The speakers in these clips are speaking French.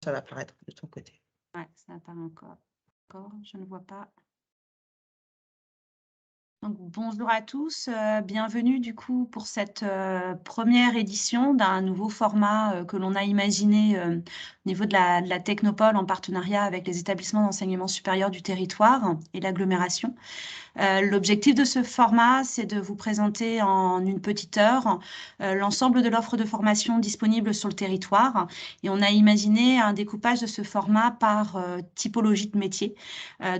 ça va apparaître de ton côté. Ouais, ça apparaît encore. Encore, je ne vois pas. Donc, bonjour à tous, bienvenue du coup pour cette première édition d'un nouveau format que l'on a imaginé au niveau de la Technopole en partenariat avec les établissements d'enseignement supérieur du territoire et l'agglomération. L'objectif de ce format, c'est de vous présenter en une petite heure l'ensemble de l'offre de formation disponible sur le territoire. Et on a imaginé un découpage de ce format par typologie de métier.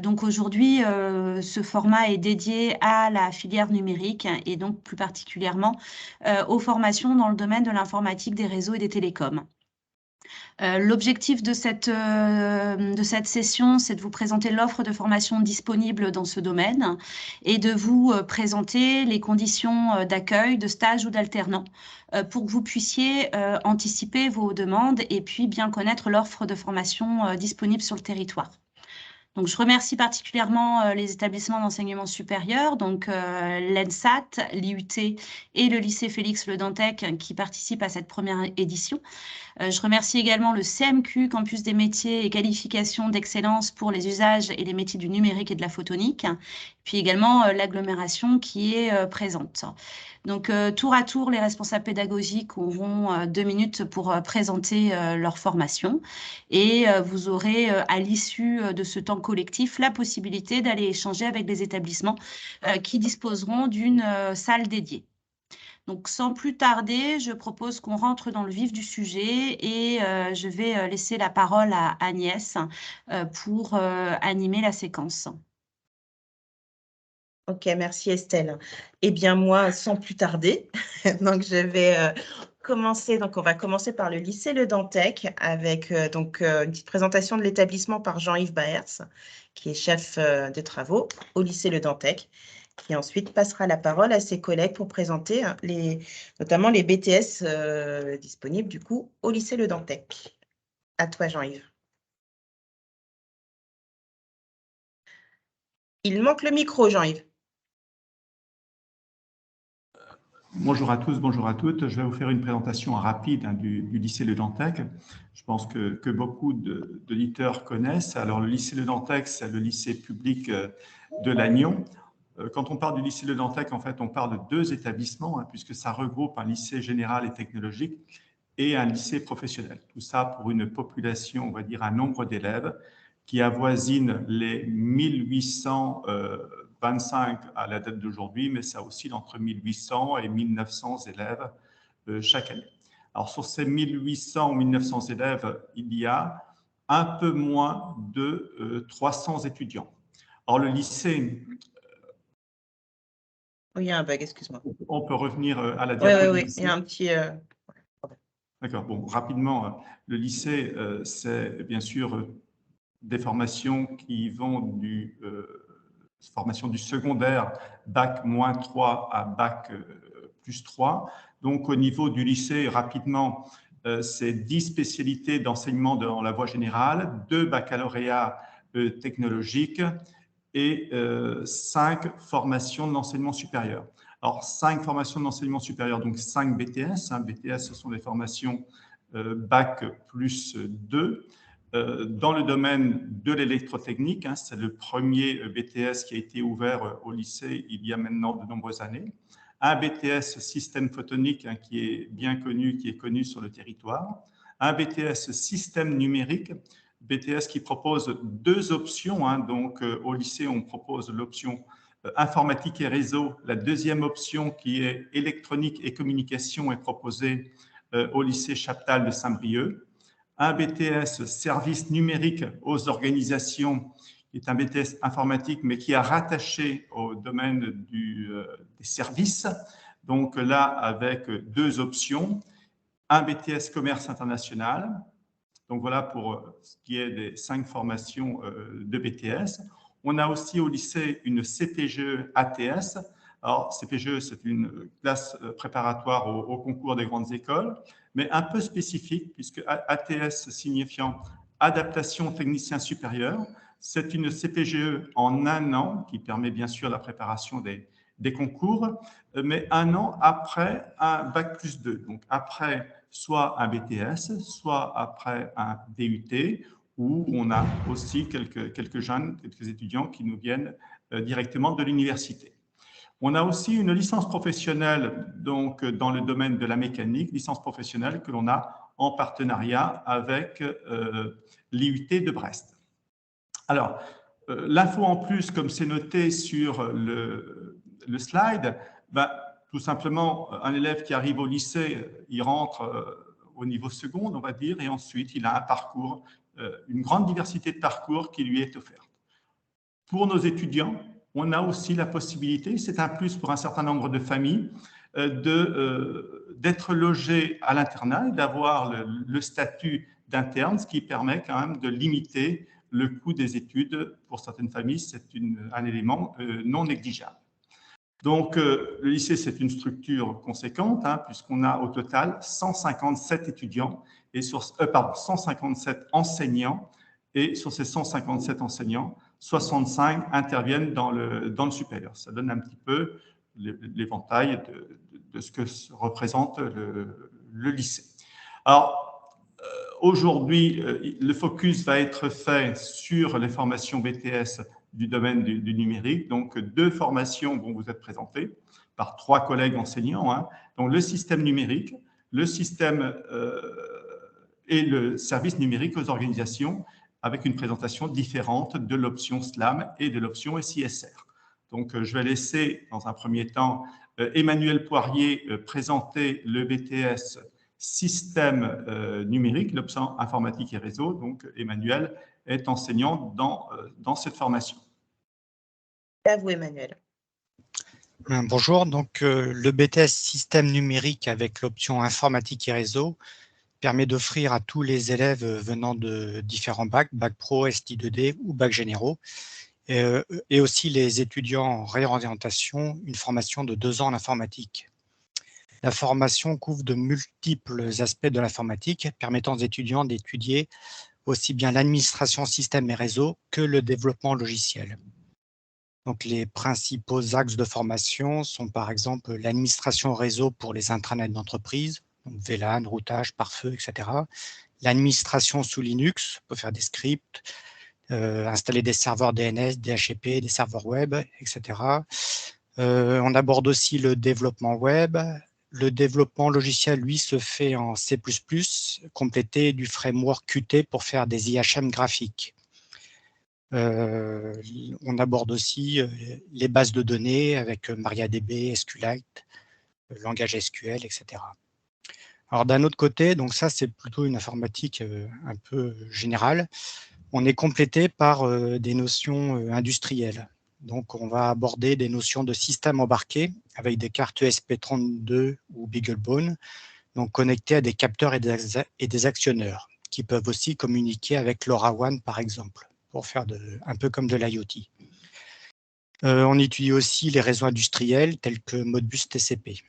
Donc aujourd'hui, ce format est dédié à la filière numérique et donc plus particulièrement aux formations dans le domaine de l'informatique, des réseaux et des télécoms. L'objectif de cette session, c'est de vous présenter l'offre de formation disponible dans ce domaine et de vous présenter les conditions d'accueil, de stage ou d'alternant pour que vous puissiez anticiper vos demandes et puis bien connaître l'offre de formation disponible sur le territoire. Donc, je remercie particulièrement les établissements d'enseignement supérieur, donc l'ENSAT, l'IUT et le lycée Félix Le Dantec qui participent à cette première édition. Je remercie également le CMQ, Campus des métiers et qualifications d'excellence pour les usages et les métiers du numérique et de la photonique, puis également l'agglomération qui est présente. Donc, tour à tour, les responsables pédagogiques auront 2 minutes pour présenter leur formation et vous aurez, à l'issue de ce temps collectif, la possibilité d'aller échanger avec les établissements qui disposeront d'une salle dédiée. Donc, sans plus tarder, je propose qu'on rentre dans le vif du sujet et je vais laisser la parole à Agnès pour animer la séquence. Ok, merci Estelle. Eh bien, moi, sans plus tarder, donc je vais commencer. Donc, on va commencer par le lycée Le Dantec avec une petite présentation de l'établissement par Jean-Yves Baers, qui est chef de travaux au lycée Le Dantec, qui ensuite passera la parole à ses collègues pour présenter notamment les BTS disponibles du coup au lycée Le Dantec. À toi, Jean-Yves. Il manque le micro, Jean-Yves. Bonjour à tous, bonjour à toutes. Je vais vous faire une présentation rapide du lycée Le Dantec. Je pense que beaucoup d'auditeurs connaissent. Alors, le lycée Le Dantec, c'est le lycée public de Lannion. Quand on parle du lycée Le Dantec, en fait, on parle de 2 établissements, puisque ça regroupe un lycée général et technologique et un lycée professionnel. Tout ça pour une population, on va dire, un nombre d'élèves qui avoisine les 1825 à la date d'aujourd'hui, mais ça oscille entre 1800 et 1900 élèves chaque année. Alors, sur ces 1800 ou 1900 élèves, il y a un peu moins de 300 étudiants. Alors, le lycée… Oui, il y a un bug, excuse-moi. On peut revenir à la diapositive. Oui, il y a un petit… D'accord, bon, rapidement, le lycée, c'est bien sûr des formations qui vont du formation du secondaire, bac-3 à bac +3. Donc, au niveau du lycée, rapidement, c'est 10 spécialités d'enseignement dans la voie générale, 2 baccalauréats technologiques et 5 formations d'enseignement supérieur. Alors, 5 formations d'enseignement supérieur, donc 5 BTS. BTS, ce sont des formations bac +2. Dans le domaine de l'électrotechnique, c'est le premier BTS qui a été ouvert au lycée il y a maintenant de nombreuses années. Un BTS système photonique qui est bien connu, qui est connu sur le territoire. Un BTS système numérique, BTS qui propose 2 options. Donc, au lycée, on propose l'option informatique et réseau. La deuxième option qui est électronique et communication est proposée au lycée Chaptal de Saint-Brieuc. Un BTS service numérique aux organisations, qui est un BTS informatique, mais qui est rattaché au domaine des services. Donc là, avec 2 options, un BTS commerce international. Donc voilà pour ce qui est des 5 formations de BTS. On a aussi au lycée une CPGE ATS. Alors, CPGE, c'est une classe préparatoire au concours des grandes écoles, mais un peu spécifique, puisque ATS signifiant adaptation technicien supérieur, c'est une CPGE en 1 an, qui permet bien sûr la préparation des concours, mais 1 an après un bac +2. Donc, après soit un BTS, soit après un DUT, où on a aussi quelques jeunes, quelques étudiants qui nous viennent directement de l'université. On a aussi une licence professionnelle donc, dans le domaine de la mécanique, licence professionnelle que l'on a en partenariat avec l'IUT de Brest. Alors, l'info en plus, comme c'est noté sur le slide, tout simplement, un élève qui arrive au lycée, il rentre au niveau seconde, on va dire, et ensuite, il a un parcours, une grande diversité de parcours qui lui est offerte. Pour nos étudiants, on a aussi la possibilité, c'est un plus pour un certain nombre de familles, d'être logés à l'internat et d'avoir le statut d'interne, ce qui permet quand même de limiter le coût des études. Pour certaines familles, c'est un élément non négligeable. Donc, le lycée, c'est une structure conséquente, puisqu'on a au total 157 étudiants, et 157 enseignants, et sur ces 157 enseignants, 65 interviennent dans le supérieur. Ça donne un petit peu l'éventail de ce que représente le lycée. Alors, aujourd'hui, le focus va être fait sur les formations BTS du domaine du numérique. Donc, 2 formations vont vous être présentées par 3 collègues enseignants. Donc, le système numérique, le système et le service numérique aux organisations, avec une présentation différente de l'option SLAM et de l'option SISR. Donc, je vais laisser dans un premier temps Emmanuel Poirier présenter le BTS système numérique, l'option informatique et réseau. Donc, Emmanuel est enseignant dans cette formation. À vous, Emmanuel. Bonjour, donc le BTS système numérique avec l'option informatique et réseau permet d'offrir à tous les élèves venant de différents bacs, bac pro, STI2D ou bac généraux, et aussi les étudiants en réorientation, une formation de 2 ans en informatique. La formation couvre de multiples aspects de l'informatique, permettant aux étudiants d'étudier aussi bien l'administration système et réseau que le développement logiciel. Donc, les principaux axes de formation sont par exemple l'administration réseau pour les intranets d'entreprise, VLAN, routage, pare-feu, etc. L'administration sous Linux, pour faire des scripts, installer des serveurs DNS, DHCP, des serveurs web, etc. On aborde aussi le développement web. Le développement logiciel, lui, se fait en C++, complété du framework Qt pour faire des IHM graphiques. On aborde aussi les bases de données avec MariaDB, SQLite, langage SQL, etc. Alors d'un autre côté, donc ça c'est plutôt une informatique un peu générale, on est complété par des notions industrielles. Donc on va aborder des notions de système embarqué avec des cartes ESP32 ou BeagleBone, donc connectées à des capteurs et des actionneurs, qui peuvent aussi communiquer avec LoRaWAN par exemple, pour faire un peu comme de l'IoT. On étudie aussi les réseaux industriels tels que Modbus TCP.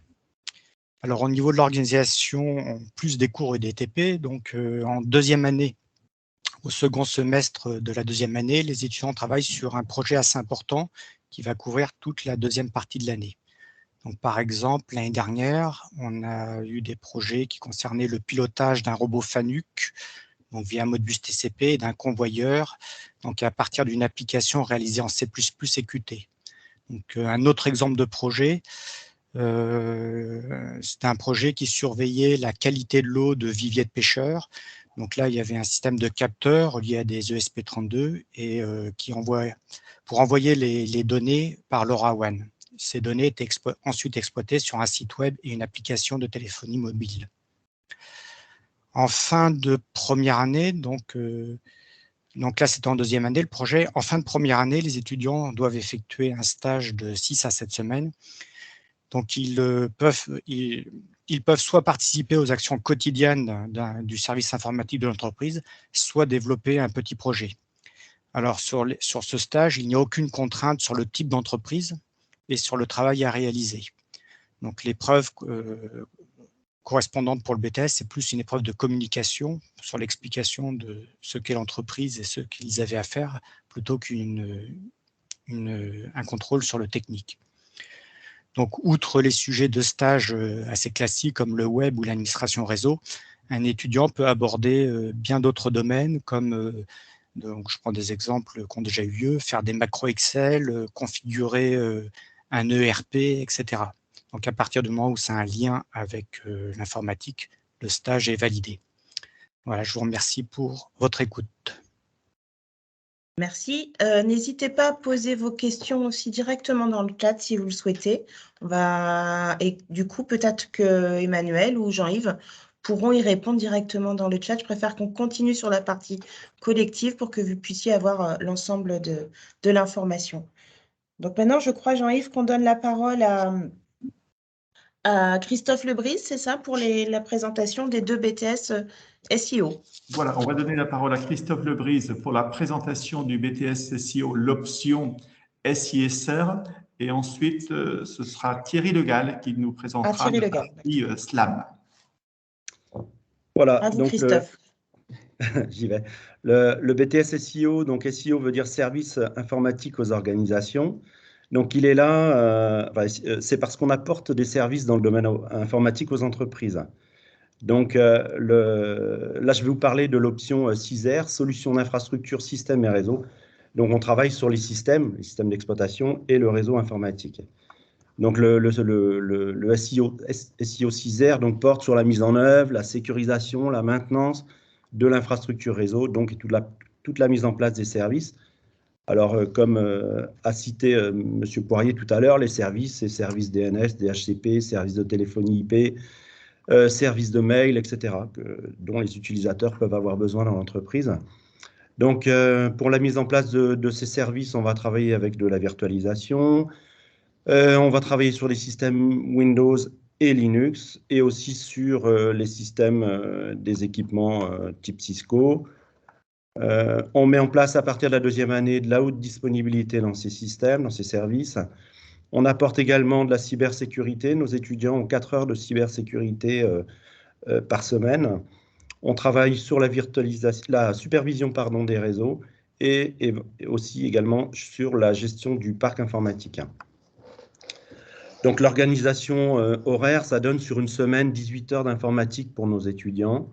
Alors, au niveau de l'organisation, en plus des cours et des TP, donc en 2e année, au second semestre de la 2e année, les étudiants travaillent sur un projet assez important qui va couvrir toute la 2e partie de l'année. Donc, par exemple, l'année dernière, on a eu des projets qui concernaient le pilotage d'un robot FANUC, donc via Modbus TCP, et d'un convoyeur, donc à partir d'une application réalisée en C++ et Qt. Donc, un autre exemple de projet, c'était un projet qui surveillait la qualité de l'eau de viviers de pêcheurs. Donc là, il y avait un système de capteurs lié à des ESP32 et pour envoyer les données par LoRaWAN. Ces données étaient ensuite exploitées sur un site web et une application de téléphonie mobile. En fin de première année, donc là c'était en 2e année le projet, en fin de première année, les étudiants doivent effectuer un stage de 6 à 7 semaines. Donc ils peuvent soit participer aux actions quotidiennes du service informatique de l'entreprise, soit développer un petit projet. Alors sur ce stage, il n'y a aucune contrainte sur le type d'entreprise et sur le travail à réaliser. Donc l'épreuve correspondante pour le BTS, c'est plus une épreuve de communication sur l'explication de ce qu'est l'entreprise et ce qu'ils avaient à faire, plutôt qu'un contrôle sur le technique. Donc, outre les sujets de stage assez classiques comme le web ou l'administration réseau, un étudiant peut aborder bien d'autres domaines comme, donc je prends des exemples qui ont déjà eu lieu, faire des macros Excel, configurer un ERP, etc. Donc, à partir du moment où c'est un lien avec l'informatique, le stage est validé. Voilà, je vous remercie pour votre écoute. Merci. N'hésitez pas à poser vos questions aussi directement dans le chat si vous le souhaitez. Et du coup, peut-être que Emmanuel ou Jean-Yves pourront y répondre directement dans le chat. Je préfère qu'on continue sur la partie collective pour que vous puissiez avoir l'ensemble de l'information. Donc maintenant, je crois, Jean-Yves, qu'on donne la parole à Christophe Lebris, c'est ça, pour la présentation des 2 BTS SEO. Voilà, on va donner la parole à Christophe Lebris pour la présentation du BTS SEO, l'option SISR. Et ensuite, ce sera Thierry Legal qui nous présentera la partie SLAM. Voilà, à vous, donc Christophe. j'y vais. Le BTS SEO, donc SEO veut dire service informatique aux organisations. Donc il est là, c'est parce qu'on apporte des services dans le domaine informatique aux entreprises. Donc là, je vais vous parler de l'option SISR, solution d'infrastructure, système et réseau. Donc on travaille sur les systèmes d'exploitation et le réseau informatique. Donc le SEO SISR donc, porte sur la mise en œuvre, la sécurisation, la maintenance de l'infrastructure réseau, donc toute la mise en place des services. Alors, comme a cité M. Poirier tout à l'heure, les services, c'est services DNS, DHCP, services de téléphonie IP, services de mail, etc., dont les utilisateurs peuvent avoir besoin dans l'entreprise. Donc, pour la mise en place de ces services, on va travailler avec de la virtualisation, on va travailler sur les systèmes Windows et Linux, et aussi sur les systèmes des équipements type Cisco. On met en place à partir de la 2e année de la haute disponibilité dans ces systèmes, dans ces services. On apporte également de la cybersécurité. Nos étudiants ont 4 heures de cybersécurité par semaine. On travaille sur la supervision des réseaux et aussi également sur la gestion du parc informatique. Donc l'organisation horaire, ça donne sur une semaine 18 heures d'informatique pour nos étudiants.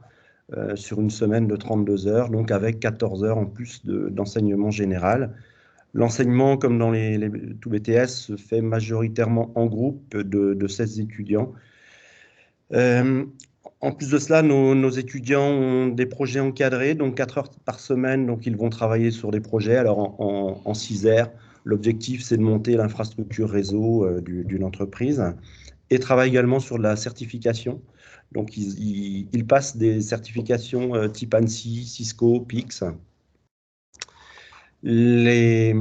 Sur une semaine de 32 heures, donc avec 14 heures en plus d'enseignement général. L'enseignement, comme dans tout BTS, se fait majoritairement en groupe de 16 étudiants. En plus de cela, nos étudiants ont des projets encadrés, donc 4 heures par semaine, donc ils vont travailler sur des projets. Alors en 6 heures, l'objectif, c'est de monter l'infrastructure réseau d'une entreprise et travaillent également sur de la certification. Donc, ils passent des certifications type ANSI, Cisco, Pix. Les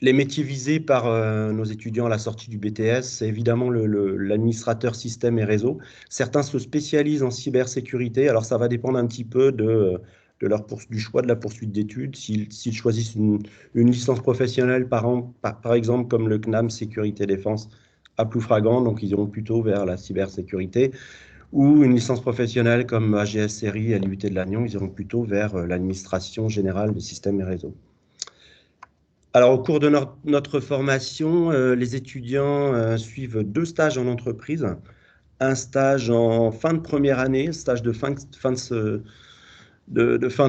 métiers visés par nos étudiants à la sortie du BTS, c'est évidemment l'administrateur système et réseau. Certains se spécialisent en cybersécurité. Alors, ça va dépendre un petit peu du choix de la poursuite d'études. S'ils choisissent une licence professionnelle, par exemple, comme le CNAM Sécurité Défense à Ploufragan, donc ils iront plutôt vers la cybersécurité. Ou une licence professionnelle comme AGS Série à l'IUT de Lannion, ils iront plutôt vers l'administration générale des systèmes et réseaux. Alors, au cours de notre formation, les étudiants suivent 2 stages en entreprise. Un stage en fin de première année, stage de fin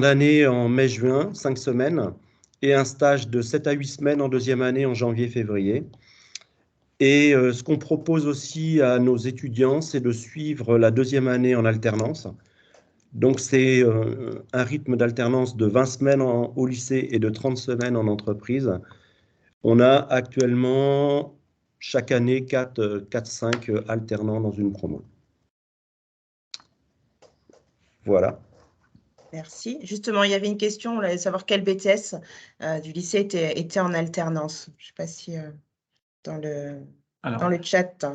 d'année en mai-juin, 5 semaines, et un stage de 7 à 8 semaines en 2e année en janvier-février. Et ce qu'on propose aussi à nos étudiants, c'est de suivre la 2e année en alternance. Donc, c'est un rythme d'alternance de 20 semaines au lycée et de 30 semaines en entreprise. On a actuellement, chaque année, 4-5 alternants dans une promo. Voilà. Merci. Justement, il y avait une question, on voulait savoir quel BTS du lycée était en alternance. Je ne sais pas si dans le chat.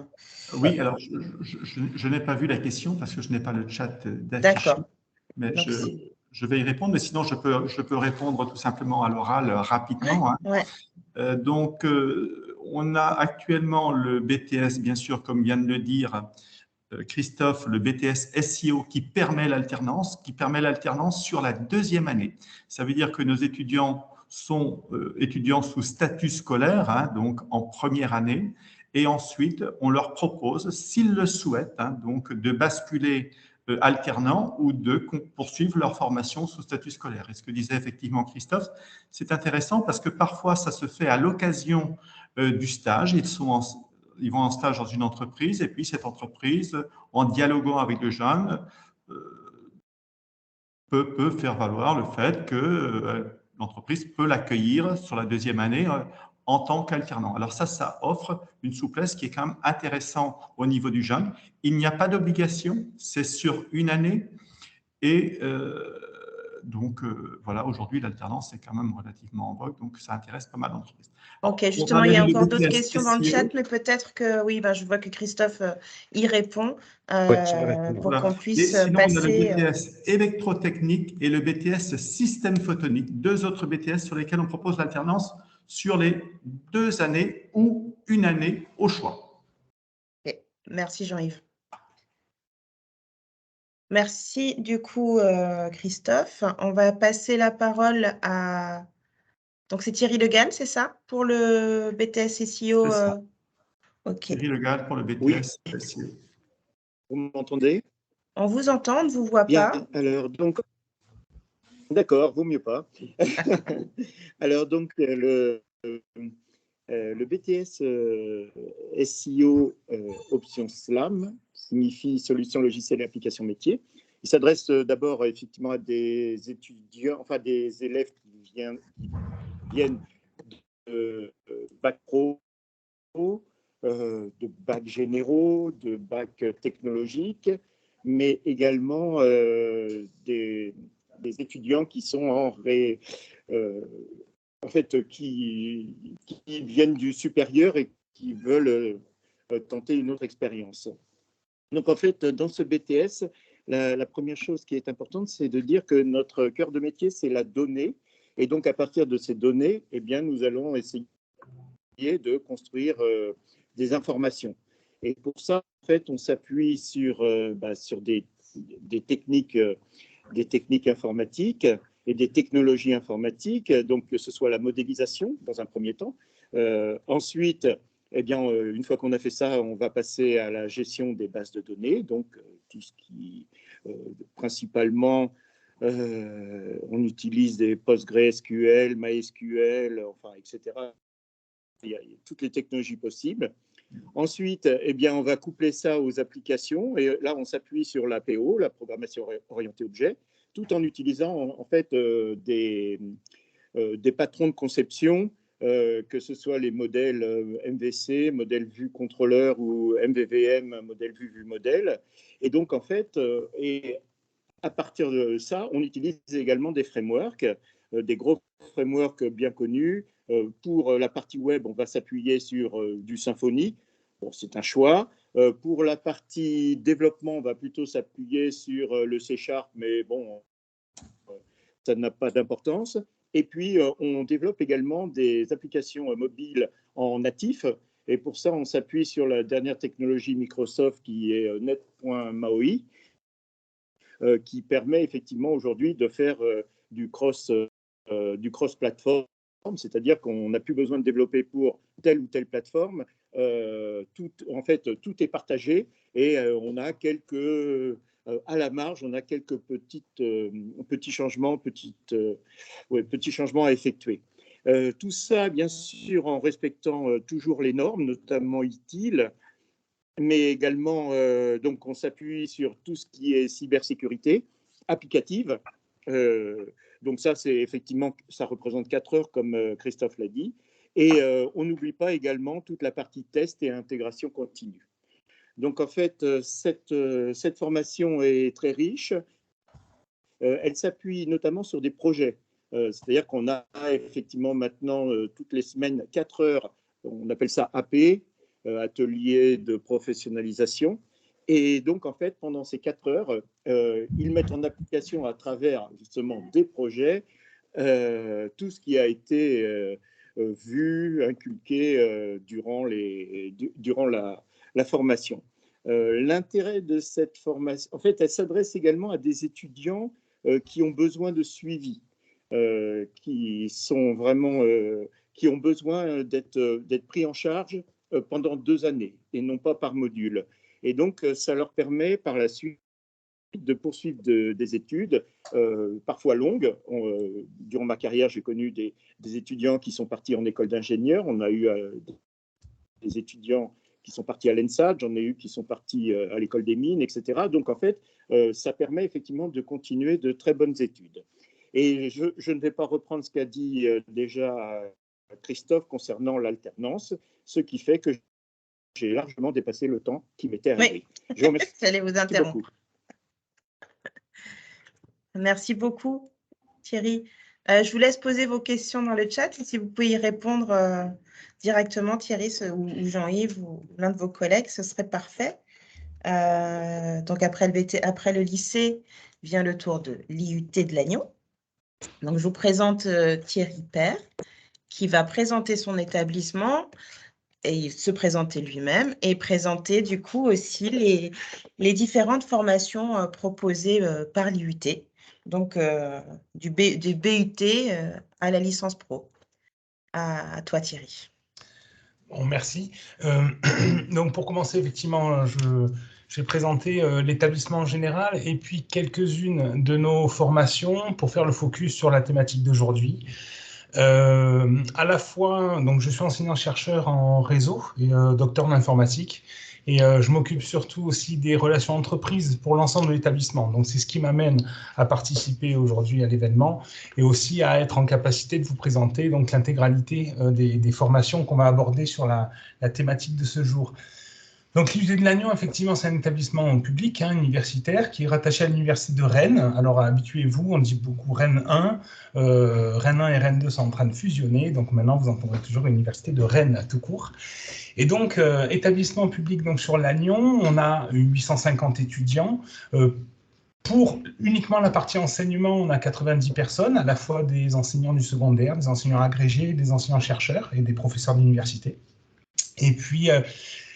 Oui, alors je n'ai pas vu la question parce que je n'ai pas le chat d'affiché. D'accord. Mais je vais y répondre, mais sinon je peux répondre tout simplement à l'oral rapidement. Ouais. Donc, on a actuellement le BTS, bien sûr, comme vient de le dire Christophe, le BTS SEO qui permet l'alternance sur la 2e année. Ça veut dire que nos étudiants sont étudiants sous statut scolaire, donc en première année, Et ensuite, on leur propose, s'ils le souhaitent, donc de basculer alternant ou de poursuivre leur formation sous statut scolaire. Et ce que disait effectivement Christophe, c'est intéressant parce que parfois, ça se fait à l'occasion du stage. Ils vont en stage dans une entreprise et puis cette entreprise, en dialoguant avec le jeune, peut faire valoir le fait que l'entreprise peut l'accueillir sur la deuxième année en tant qu'alternant. Alors ça offre une souplesse qui est quand même intéressante au niveau du jeune. Il n'y a pas d'obligation, c'est sur une année. Et donc, voilà, aujourd'hui, l'alternance est quand même relativement en vogue, donc ça intéresse pas mal d'entreprises. Ok, justement, il y a encore d'autres questions dans le chat, mais peut-être que, oui, je vois que Christophe y répond pour qu'on puisse sinon, passer… on a le BTS électrotechnique et le BTS système photonique, deux autres BTS sur lesquels on propose l'alternance sur les 2 années ou une année au choix. Okay. Merci Jean-Yves. Merci du coup Christophe. On va passer la parole à… Donc c'est Thierry Le Gall, c'est ça? Pour le BTS SEO Ok. Thierry Le Gall pour le BTS SEO. Vous m'entendez? On vous entend, on ne vous voit Bien, pas. alors donc… D'accord, vaut mieux pas. Alors donc le BTS SEO option SLAM signifie solution logicielle et application métier. Il s'adresse d'abord effectivement à des étudiants, enfin des élèves qui viennent de bac pro, de bac généraux, de bac technologique, mais également des étudiants qui sont en fait, qui viennent du supérieur et qui veulent tenter une autre expérience. Donc, en fait, dans ce BTS, la première chose qui est importante, c'est de dire que notre cœur de métier, c'est la donnée. Et donc, à partir de ces données, eh bien, nous allons essayer de construire des informations. Et pour ça, en fait, on s'appuie sur des techniques informatiques et des technologies informatiques, donc que ce soit la modélisation dans un premier temps. Ensuite, eh bien, une fois qu'on a fait ça, on va passer à la gestion des bases de données, donc tout ce qui, principalement, on utilise des PostgreSQL, MySQL, enfin, etc. Il y a toutes les technologies possibles. Ensuite, eh bien, on va coupler ça aux applications et là, on s'appuie sur l'APO, la programmation orientée objet, tout en utilisant en fait des patrons de conception, que ce soit les modèles MVC, modèle vue contrôleur ou MVVM, modèle vue modèle. Et donc, en fait, et à partir de ça, on utilise également des frameworks, des gros frameworks bien connus. Pour la partie web, on va s'appuyer sur du Symfony. Bon, c'est un choix. Pour la partie développement, on va plutôt s'appuyer sur le C#, mais bon, ça n'a pas d'importance. Et puis, on développe également des applications mobiles en natif. Et pour ça, on s'appuie sur la dernière technologie Microsoft qui est net.maui, qui permet effectivement aujourd'hui de faire du cross-platform, c'est-à-dire qu'on n'a plus besoin de développer pour telle ou telle plateforme. En fait, tout est partagé et on a à la marge, on a quelques petits changements à effectuer. Tout ça, bien sûr, en respectant toujours les normes, notamment ITIL, mais également, donc, on s'appuie sur tout ce qui est cybersécurité applicative. Donc ça, c'est effectivement, ça représente 4 heures, comme Christophe l'a dit. Et on n'oublie pas également toute la partie test et intégration continue. Donc, en fait, cette formation est très riche. Elle s'appuie notamment sur des projets. C'est-à-dire qu'on a effectivement maintenant, toutes les semaines, 4 heures, on appelle ça AP, atelier de professionnalisation. Et donc, en fait, pendant ces 4 heures, ils mettent en application à travers justement des projets tout ce qui a été vu, inculqué durant la formation. L'intérêt de cette formation, en fait, elle s'adresse également à des étudiants qui ont besoin de suivi, qui ont besoin d'être pris en charge pendant 2 années et non pas par module. Et donc, ça leur permet par la suite de poursuivre des études, parfois longues. Durant ma carrière, j'ai connu des étudiants qui sont partis en école d'ingénieur. On a eu des étudiants qui sont partis à l'ENSA, j'en ai eu qui sont partis à l'école des mines, etc. Donc, en fait, ça permet effectivement de continuer de très bonnes études. Et je ne vais pas reprendre ce qu'a dit déjà Christophe concernant l'alternance, ce qui fait que j'ai largement dépassé le temps qui m'était arrivé. Oui. Je vous remercie. J'allais vous interrompre. Beaucoup. Merci beaucoup, Thierry. Je vous laisse poser vos questions dans le chat. Et si vous pouvez y répondre directement, Thierry ou Jean-Yves ou l'un de vos collègues, ce serait parfait. Donc, après le lycée, vient le tour de l'IUT de Lannion. Donc, je vous présente Thierry Père, qui va présenter son établissement et se présenter lui-même et présenter du coup aussi les différentes formations proposées par l'IUT. Donc, du BUT à la licence pro. À toi, Thierry. Bon, merci. Donc, pour commencer, effectivement, je vais présenter l'établissement en général et puis quelques-unes de nos formations pour faire le focus sur la thématique d'aujourd'hui. À la fois, donc, je suis enseignant-chercheur en réseau et docteur en informatique. Et je m'occupe surtout aussi des relations entreprises pour l'ensemble de l'établissement. Donc, c'est ce qui m'amène à participer aujourd'hui à l'événement et aussi à être en capacité de vous présenter donc l'intégralité des formations qu'on va aborder sur la thématique de ce jour. Donc, l'IUT de Lannion, effectivement, c'est un établissement public, universitaire, qui est rattaché à l'université de Rennes. Alors, habituez-vous, on dit beaucoup Rennes 1. Rennes 1 et Rennes 2 sont en train de fusionner. Donc, maintenant, vous entendrez toujours l'université de Rennes tout court. Et donc, établissement public donc, sur Lannion, on a 850 étudiants. Pour uniquement la partie enseignement, on a 90 personnes, à la fois des enseignants du secondaire, des enseignants agrégés, des enseignants-chercheurs et des professeurs d'université. Et puis,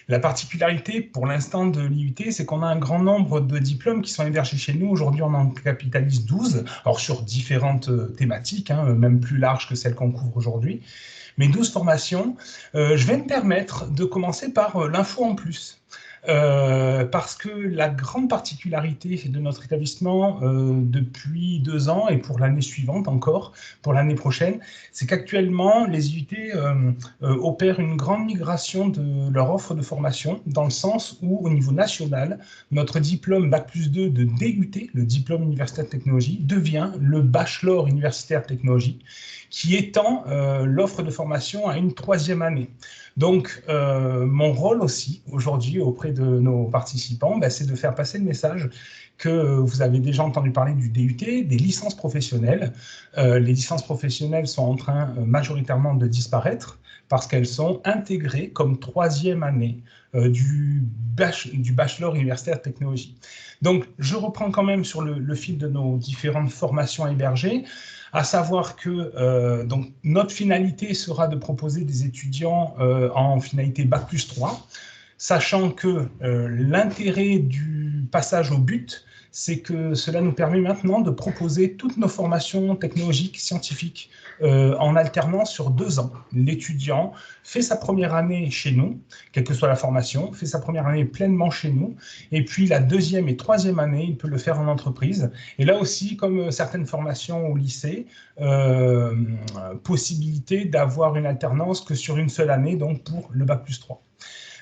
la particularité, pour l'instant, de l'IUT, c'est qu'on a un grand nombre de diplômes qui sont hébergés chez nous. Aujourd'hui, on en capitalise 12, alors sur différentes thématiques, même plus larges que celles qu'on couvre aujourd'hui. Mais 12 formations. Je vais me permettre de commencer par l'info en plus. Parce que la grande particularité de notre établissement depuis 2 ans et pour l'année suivante encore, pour l'année prochaine, c'est qu'actuellement les IUT opèrent une grande migration de leur offre de formation dans le sens où au niveau national, notre diplôme Bac+2 de DUT, le diplôme universitaire de technologie, devient le bachelor universitaire de technologie qui étend l'offre de formation à une 3e année. Donc, mon rôle aussi, aujourd'hui, auprès de nos participants, c'est de faire passer le message que vous avez déjà entendu parler du DUT, des licences professionnelles. Les licences professionnelles sont en train majoritairement de disparaître parce qu'elles sont intégrées comme 3e année du bachelor universitaire de technologie. Donc, je reprends quand même sur le fil de nos différentes formations hébergées, à savoir que donc, notre finalité sera de proposer des étudiants en finalité Bac+3, sachant que l'intérêt du passage au but, c'est que cela nous permet maintenant de proposer toutes nos formations technologiques, scientifiques, en alternance sur 2 ans. L'étudiant fait sa première année chez nous, quelle que soit la formation, fait sa première année pleinement chez nous, et puis la 2e et 3e année, il peut le faire en entreprise. Et là aussi, comme certaines formations au lycée, possibilité d'avoir une alternance que sur une seule année, donc pour le Bac+3.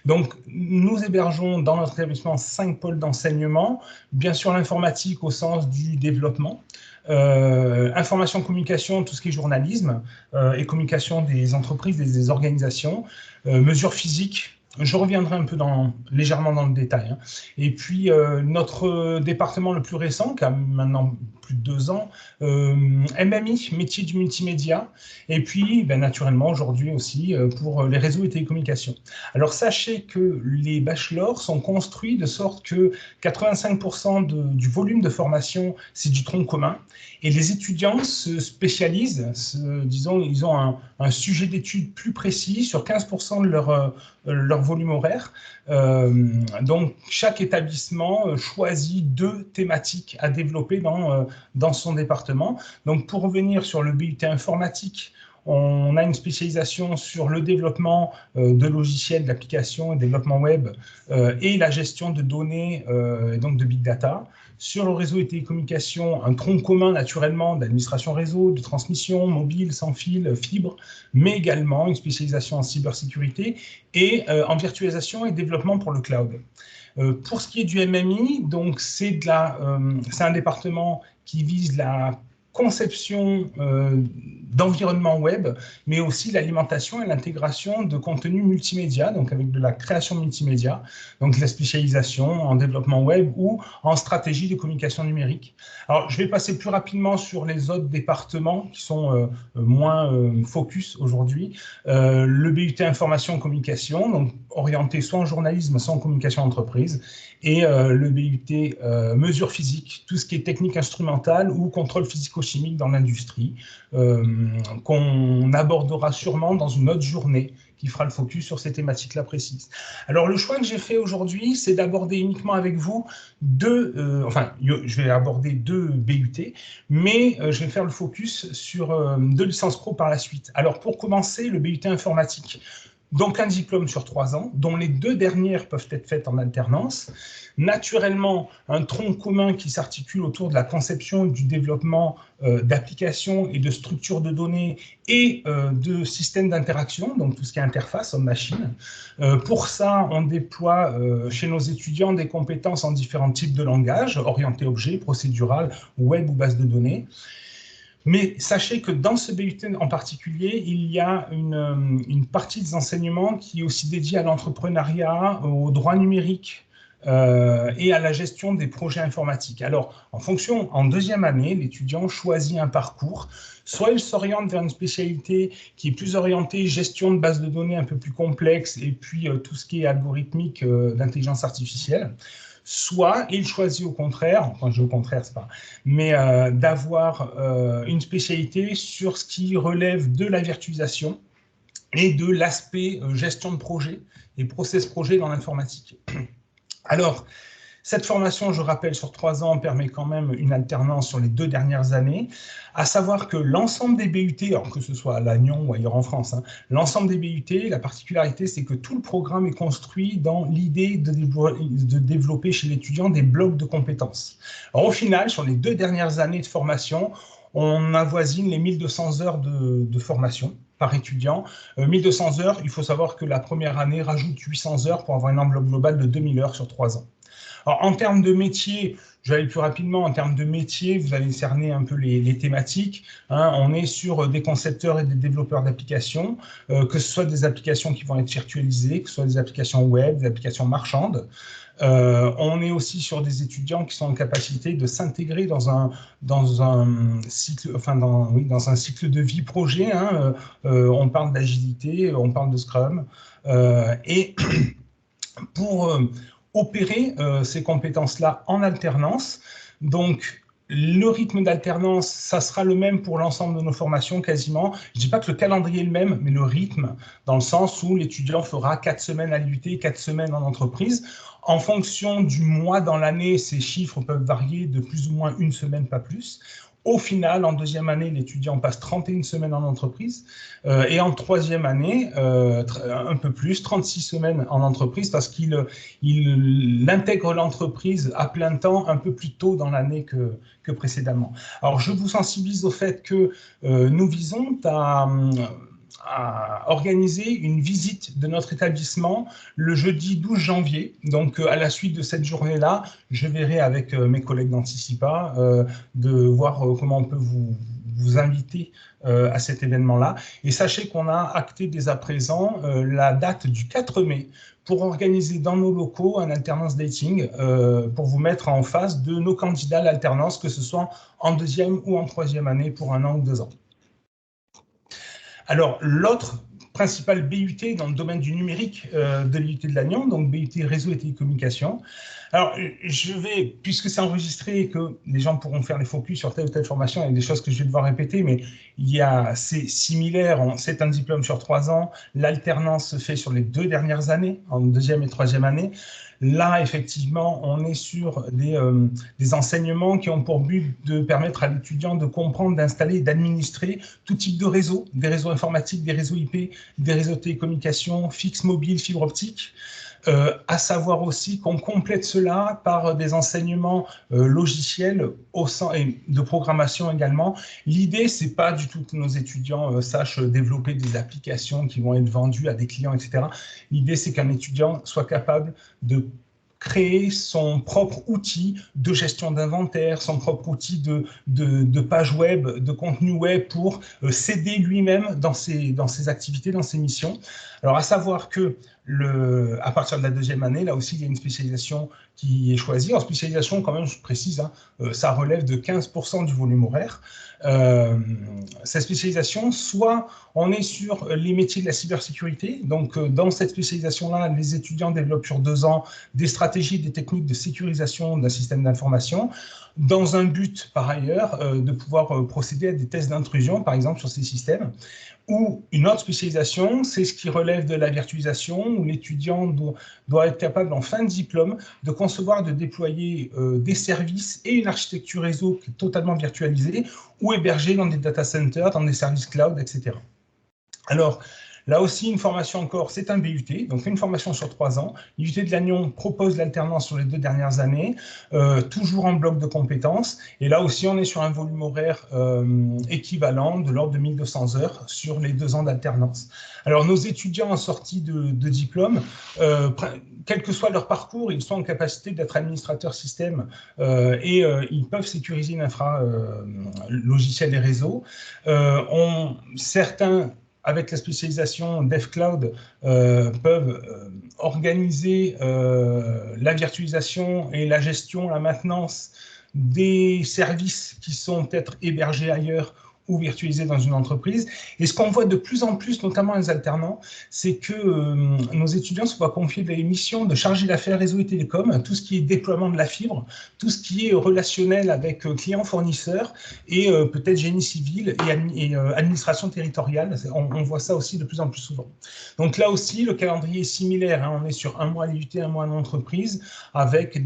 Donc, nous hébergeons dans notre établissement 5 pôles d'enseignement, bien sûr l'informatique au sens du développement, information, communication, tout ce qui est journalisme et communication des entreprises, des organisations, mesures physiques. Je reviendrai un peu légèrement dans le détail. Et puis, notre département le plus récent, qui a maintenant plus de 2 ans, MMI, métier du multimédia, et puis, naturellement, aujourd'hui aussi, pour les réseaux et télécommunications. Alors, sachez que les bachelors sont construits de sorte que 85% du volume de formation, c'est du tronc commun, et les étudiants se spécialisent, disons, ils ont un sujet d'étude plus précis sur 15% de leur volume horaire. Donc, chaque établissement choisit 2 thématiques à développer dans son département. Donc, pour revenir sur le BUT informatique, on a une spécialisation sur le développement de logiciels, d'applications, développement web et la gestion de données, et donc de big data. Sur le réseau et télécommunications, un tronc commun naturellement d'administration réseau, de transmission, mobile, sans fil, fibre, mais également une spécialisation en cybersécurité et en virtualisation et développement pour le cloud. Pour ce qui est du MMI, donc c'est un département qui vise la conception d'environnement web, mais aussi l'alimentation et l'intégration de contenus multimédia, donc avec de la création multimédia, donc la spécialisation en développement web ou en stratégie de communication numérique. Alors, je vais passer plus rapidement sur les autres départements qui sont moins focus aujourd'hui. Le BUT Information Communication, donc orienté soit en journalisme, soit en communication entreprise, et le BUT Mesures physiques, tout ce qui est technique instrumentale ou contrôle physico-chimique dans l'industrie, qu'on abordera sûrement dans une autre journée qui fera le focus sur ces thématiques-là précises. Alors, le choix que j'ai fait aujourd'hui, c'est d'aborder uniquement avec vous je vais aborder 2 BUT, mais je vais faire le focus sur 2 licences pro par la suite. Alors, pour commencer, le BUT informatique. Donc, un diplôme sur 3 ans, dont les 2 dernières peuvent être faites en alternance. Naturellement, un tronc commun qui s'articule autour de la conception et du développement d'applications et de structures de données et de systèmes d'interaction, donc tout ce qui est interface homme-machine. Pour ça, on déploie chez nos étudiants des compétences en différents types de langages, orientés objet, procédural, web ou base de données. Mais sachez que dans ce BUT en particulier, il y a une partie des enseignements qui est aussi dédiée à l'entrepreneuriat, au droit numérique et à la gestion des projets informatiques. Alors, en 2e année, l'étudiant choisit un parcours. Soit il s'oriente vers une spécialité qui est plus orientée gestion de bases de données un peu plus complexes et puis tout ce qui est algorithmique d'intelligence artificielle. Soit il choisit au contraire, enfin je dis au contraire, c'est pas, mais d'avoir une spécialité sur ce qui relève de la virtualisation et de l'aspect gestion de projet et process projet dans l'informatique. Alors, cette formation, je rappelle, sur 3 ans, permet quand même une alternance sur les 2 dernières années, à savoir que l'ensemble des BUT, alors que ce soit à Lannion ou ailleurs en France, l'ensemble des BUT, la particularité, c'est que tout le programme est construit dans l'idée de développer chez l'étudiant des blocs de compétences. Alors, au final, sur les 2 dernières années de formation, on avoisine les 1200 heures de formation par étudiant. 1200 heures, il faut savoir que la première année rajoute 800 heures pour avoir une enveloppe globale de 2000 heures sur 3 ans. Alors, en termes de métier, je vais aller plus rapidement. En termes de métier, vous allez cerner un peu les thématiques. On est sur des concepteurs et des développeurs d'applications, que ce soit des applications qui vont être virtualisées, que ce soit des applications web, des applications marchandes. On est aussi sur des étudiants qui sont en capacité de s'intégrer dans un cycle, dans un cycle de vie projet. On parle d'agilité, on parle de Scrum, et pour opérer ces compétences-là en alternance. Donc, le rythme d'alternance, ça sera le même pour l'ensemble de nos formations quasiment. Je ne dis pas que le calendrier est le même, mais le rythme, dans le sens où l'étudiant fera 4 semaines à l'IUT, 4 semaines en entreprise. En fonction du mois dans l'année, ces chiffres peuvent varier de plus ou moins 1 semaine, pas plus. Au final, en 2e année, l'étudiant passe 31 semaines en entreprise et en 3e année, un peu plus, 36 semaines en entreprise parce qu'il intègre l'entreprise à plein temps un peu plus tôt dans l'année que précédemment. Alors, je vous sensibilise au fait que nous visons à organiser une visite de notre établissement le jeudi 12 janvier. Donc, à la suite de cette journée-là, je verrai avec mes collègues d'Anticipa de voir comment on peut vous inviter à cet événement-là. Et sachez qu'on a acté dès à présent la date du 4 mai pour organiser dans nos locaux un alternance dating pour vous mettre en face de nos candidats à l'alternance, que ce soit en 2e ou en 3e année pour 1 an ou 2 ans. Alors, l'autre principal BUT dans le domaine du numérique de l'IUT de Lannion, donc BUT Réseau et Télécommunications. Alors, je vais, puisque c'est enregistré et que les gens pourront faire les focus sur telle ou telle formation, il y a des choses que je vais devoir répéter, mais c'est similaire, c'est un diplôme sur 3 ans, l'alternance se fait sur les 2 dernières années, en 2e et 3e année. Là, effectivement, on est sur des enseignements qui ont pour but de permettre à l'étudiant de comprendre, d'installer et d'administrer tout type de réseaux, des réseaux informatiques, des réseaux IP, des réseaux de télécommunications, fixes, mobiles, fibre optique. À savoir aussi qu'on complète cela par des enseignements logiciels et de programmation également. L'idée, c'est pas du tout que nos étudiants sachent développer des applications qui vont être vendues à des clients, etc. L'idée, c'est qu'un étudiant soit capable de créer son propre outil de gestion d'inventaire, son propre outil de page web, de contenu web pour s'aider lui-même dans ses activités, dans ses missions. Alors, à savoir que à partir de la deuxième année, là aussi, il y a une spécialisation qui est choisie. En spécialisation, quand même, je précise, ça relève de 15% du volume horaire. Cette spécialisation, soit on est sur les métiers de la cybersécurité, donc dans cette spécialisation-là, les étudiants développent sur 2 ans des stratégies, des techniques de sécurisation d'un système d'information, dans un but, par ailleurs, de pouvoir procéder à des tests d'intrusion, par exemple, sur ces systèmes. Ou une autre spécialisation, c'est ce qui relève de la virtualisation, où l'étudiant doit être capable, en fin de diplôme, de concevoir, de déployer des services et une architecture réseau qui est totalement virtualisée, ou hébergée dans des data centers, dans des services cloud, etc. Alors, là aussi, une formation encore, c'est un BUT, donc une formation sur 3 ans. L'UT de Lannion propose l'alternance sur les 2 dernières années, toujours en bloc de compétences. Et là aussi, on est sur un volume horaire équivalent de l'ordre de 1200 heures sur les 2 ans d'alternance. Alors, nos étudiants en sortie de diplôme, quel que soit leur parcours, ils sont en capacité d'être administrateurs système et ils peuvent sécuriser une infra logiciel et réseau. Certains, avec la spécialisation DevCloud, peuvent organiser la virtualisation et la gestion, la maintenance des services qui sont peut-être hébergés ailleurs ou virtualisés dans une entreprise. Et ce qu'on voit de plus en plus, notamment les alternants, c'est que nos étudiants se voient confier des missions de chargé d'affaires réseau et télécom, tout ce qui est déploiement de la fibre, tout ce qui est relationnel avec clients fournisseurs et peut-être génie civil et administration territoriale. On voit ça aussi de plus en plus souvent. Donc là aussi, le calendrier est similaire. On est sur 1 mois à l'IUT, 1 mois à l'entreprise, avec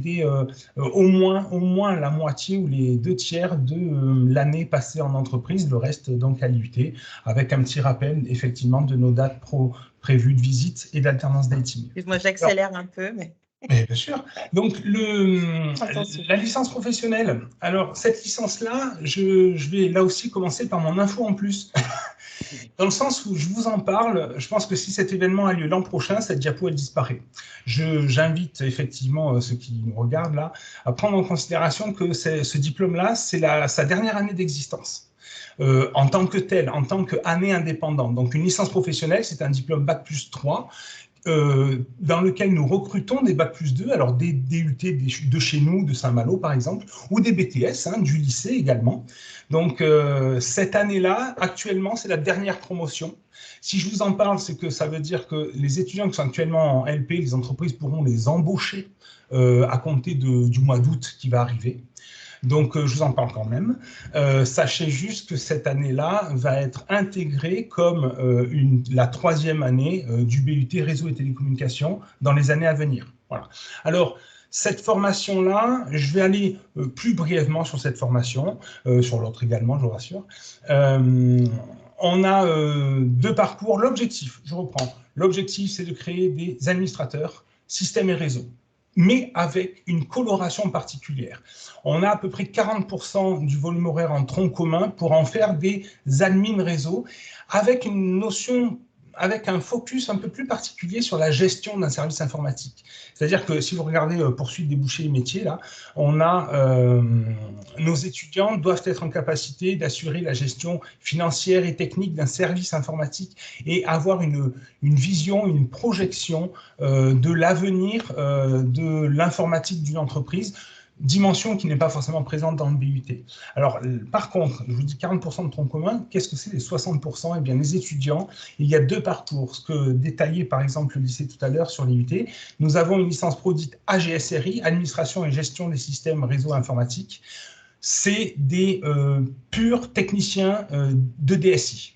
au moins la moitié ou les 2 tiers de l'année passée en entreprise, le reste donc à l'IUT, avec un petit rappel effectivement de nos dates prévues de visite et d'alternance d'IT. Moi, j'accélère un peu, mais... Mais bien sûr. Donc, la licence professionnelle. Alors, cette licence-là, je vais là aussi commencer par mon info en plus. Dans le sens où je vous en parle, je pense que si cet événement a lieu l'an prochain, cette diapo, elle disparaît. J'invite effectivement ceux qui nous regardent là à prendre en considération que ce diplôme-là, c'est sa dernière année d'existence. En tant que tel, en tant qu'année indépendante. Donc, une licence professionnelle, c'est un diplôme Bac+3 dans lequel nous recrutons des Bac+2, alors des DUT de chez nous, de Saint-Malo par exemple, ou des BTS, du lycée également. Donc, cette année-là, actuellement, c'est la dernière promotion. Si je vous en parle, c'est que ça veut dire que les étudiants qui sont actuellement en LP, les entreprises pourront les embaucher à compter du mois d'août qui va arriver. Donc, je vous en parle quand même. Sachez juste que cette année-là va être intégrée comme la 3e année du BUT Réseau et Télécommunications dans les années à venir. Voilà. Alors, cette formation-là, je vais aller plus brièvement sur cette formation, sur l'autre également, je vous rassure. On a 2 parcours. L'objectif, je reprends, l'objectif, c'est de créer des administrateurs système et réseau, mais avec une coloration particulière. On a à peu près 40% du volume horaire en tronc commun pour en faire des admins réseau, avec une notion, avec un focus un peu plus particulier sur la gestion d'un service informatique. C'est-à-dire que si vous regardez poursuite, débouchés et métiers, là, on a nos étudiants doivent être en capacité d'assurer la gestion financière et technique d'un service informatique et avoir une vision, une projection de l'avenir de l'informatique d'une entreprise, dimension qui n'est pas forcément présente dans le BUT. Alors, par contre, je vous dis 40% de tronc commun, qu'est-ce que c'est les 60%? Eh bien, les étudiants, il y a 2 parcours, ce que détaillait par exemple le lycée tout à l'heure sur l'IUT. Nous avons une licence pro dite AGSRI, Administration et Gestion des systèmes réseau informatiques. C'est des purs techniciens de DSI.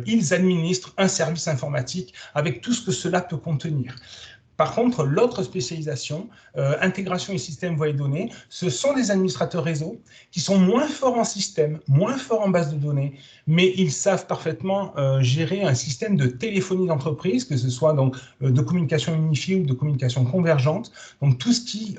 Ils administrent un service informatique avec tout ce que cela peut contenir. Par contre, l'autre spécialisation, intégration et système voies et données, ce sont des administrateurs réseau qui sont moins forts en système, moins forts en base de données, mais ils savent parfaitement gérer un système de téléphonie d'entreprise, que ce soit donc de communication unifiée ou de communication convergente, donc tout ce qui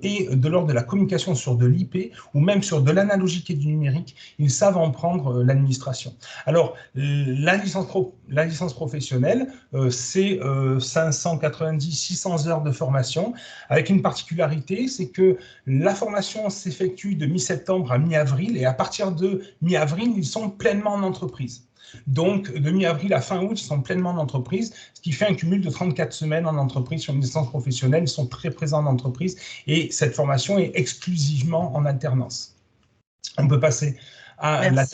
est de l'ordre de la communication sur de l'IP ou même sur de l'analogique et du numérique, ils savent en prendre l'administration. Alors, la licence professionnelle, c'est 590-600 heures de formation, avec une particularité, c'est que la formation s'effectue de mi-septembre à mi-avril, et à partir de mi-avril, ils sont pleinement en entreprise. Donc, de mi-avril à fin août, ils sont pleinement en entreprise, ce qui fait un cumul de 34 semaines en entreprise sur une licence professionnelle. Ils sont très présents en entreprise et cette formation est exclusivement en alternance. On peut passer à la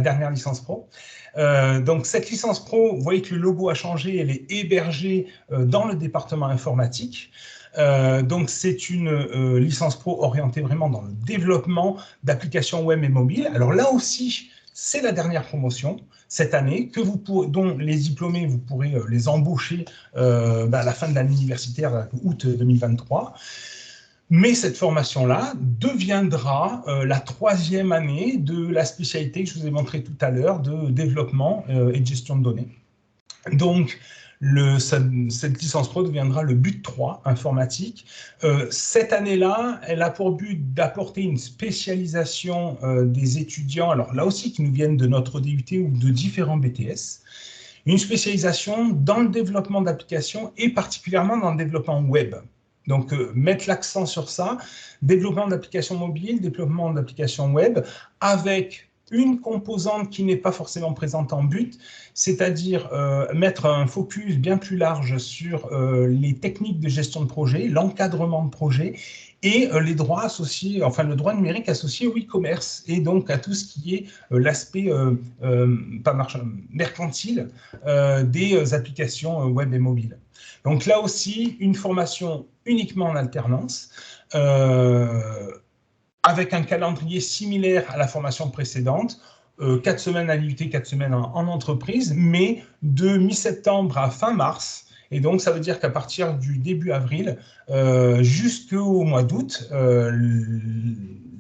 dernière licence pro. Donc, cette licence pro, vous voyez que le logo a changé, elle est hébergée dans le département informatique. Donc, c'est une licence pro orientée vraiment dans le développement d'applications web et mobiles. Alors là aussi, c'est la dernière promotion cette année dont les diplômés, vous pourrez les embaucher à la fin de l'année universitaire, août 2023. Mais cette formation-là deviendra la 3e année de la spécialité que je vous ai montré tout à l'heure de développement et de gestion de données. Donc, cette licence pro deviendra le but 3 informatique. Cette année-là, elle a pour but d'apporter une spécialisation des étudiants, alors là aussi qui nous viennent de notre DUT ou de différents BTS, une spécialisation dans le développement d'applications et particulièrement dans le développement web. Donc, mettre l'accent sur ça, développement d'applications mobiles, développement d'applications web, avec une composante qui n'est pas forcément présente en but, c'est-à-dire mettre un focus bien plus large sur les techniques de gestion de projet, l'encadrement de projet et les droits associés, enfin le droit numérique associé au e-commerce et donc à tout ce qui est l'aspect mercantile des applications web et mobiles. Donc là aussi, une formation uniquement en alternance, avec un calendrier similaire à la formation précédente, 4 semaines à l'IUT, 4 semaines en entreprise, mais de mi-septembre à fin mars. Et donc, ça veut dire qu'à partir du début avril jusqu'au mois d'août,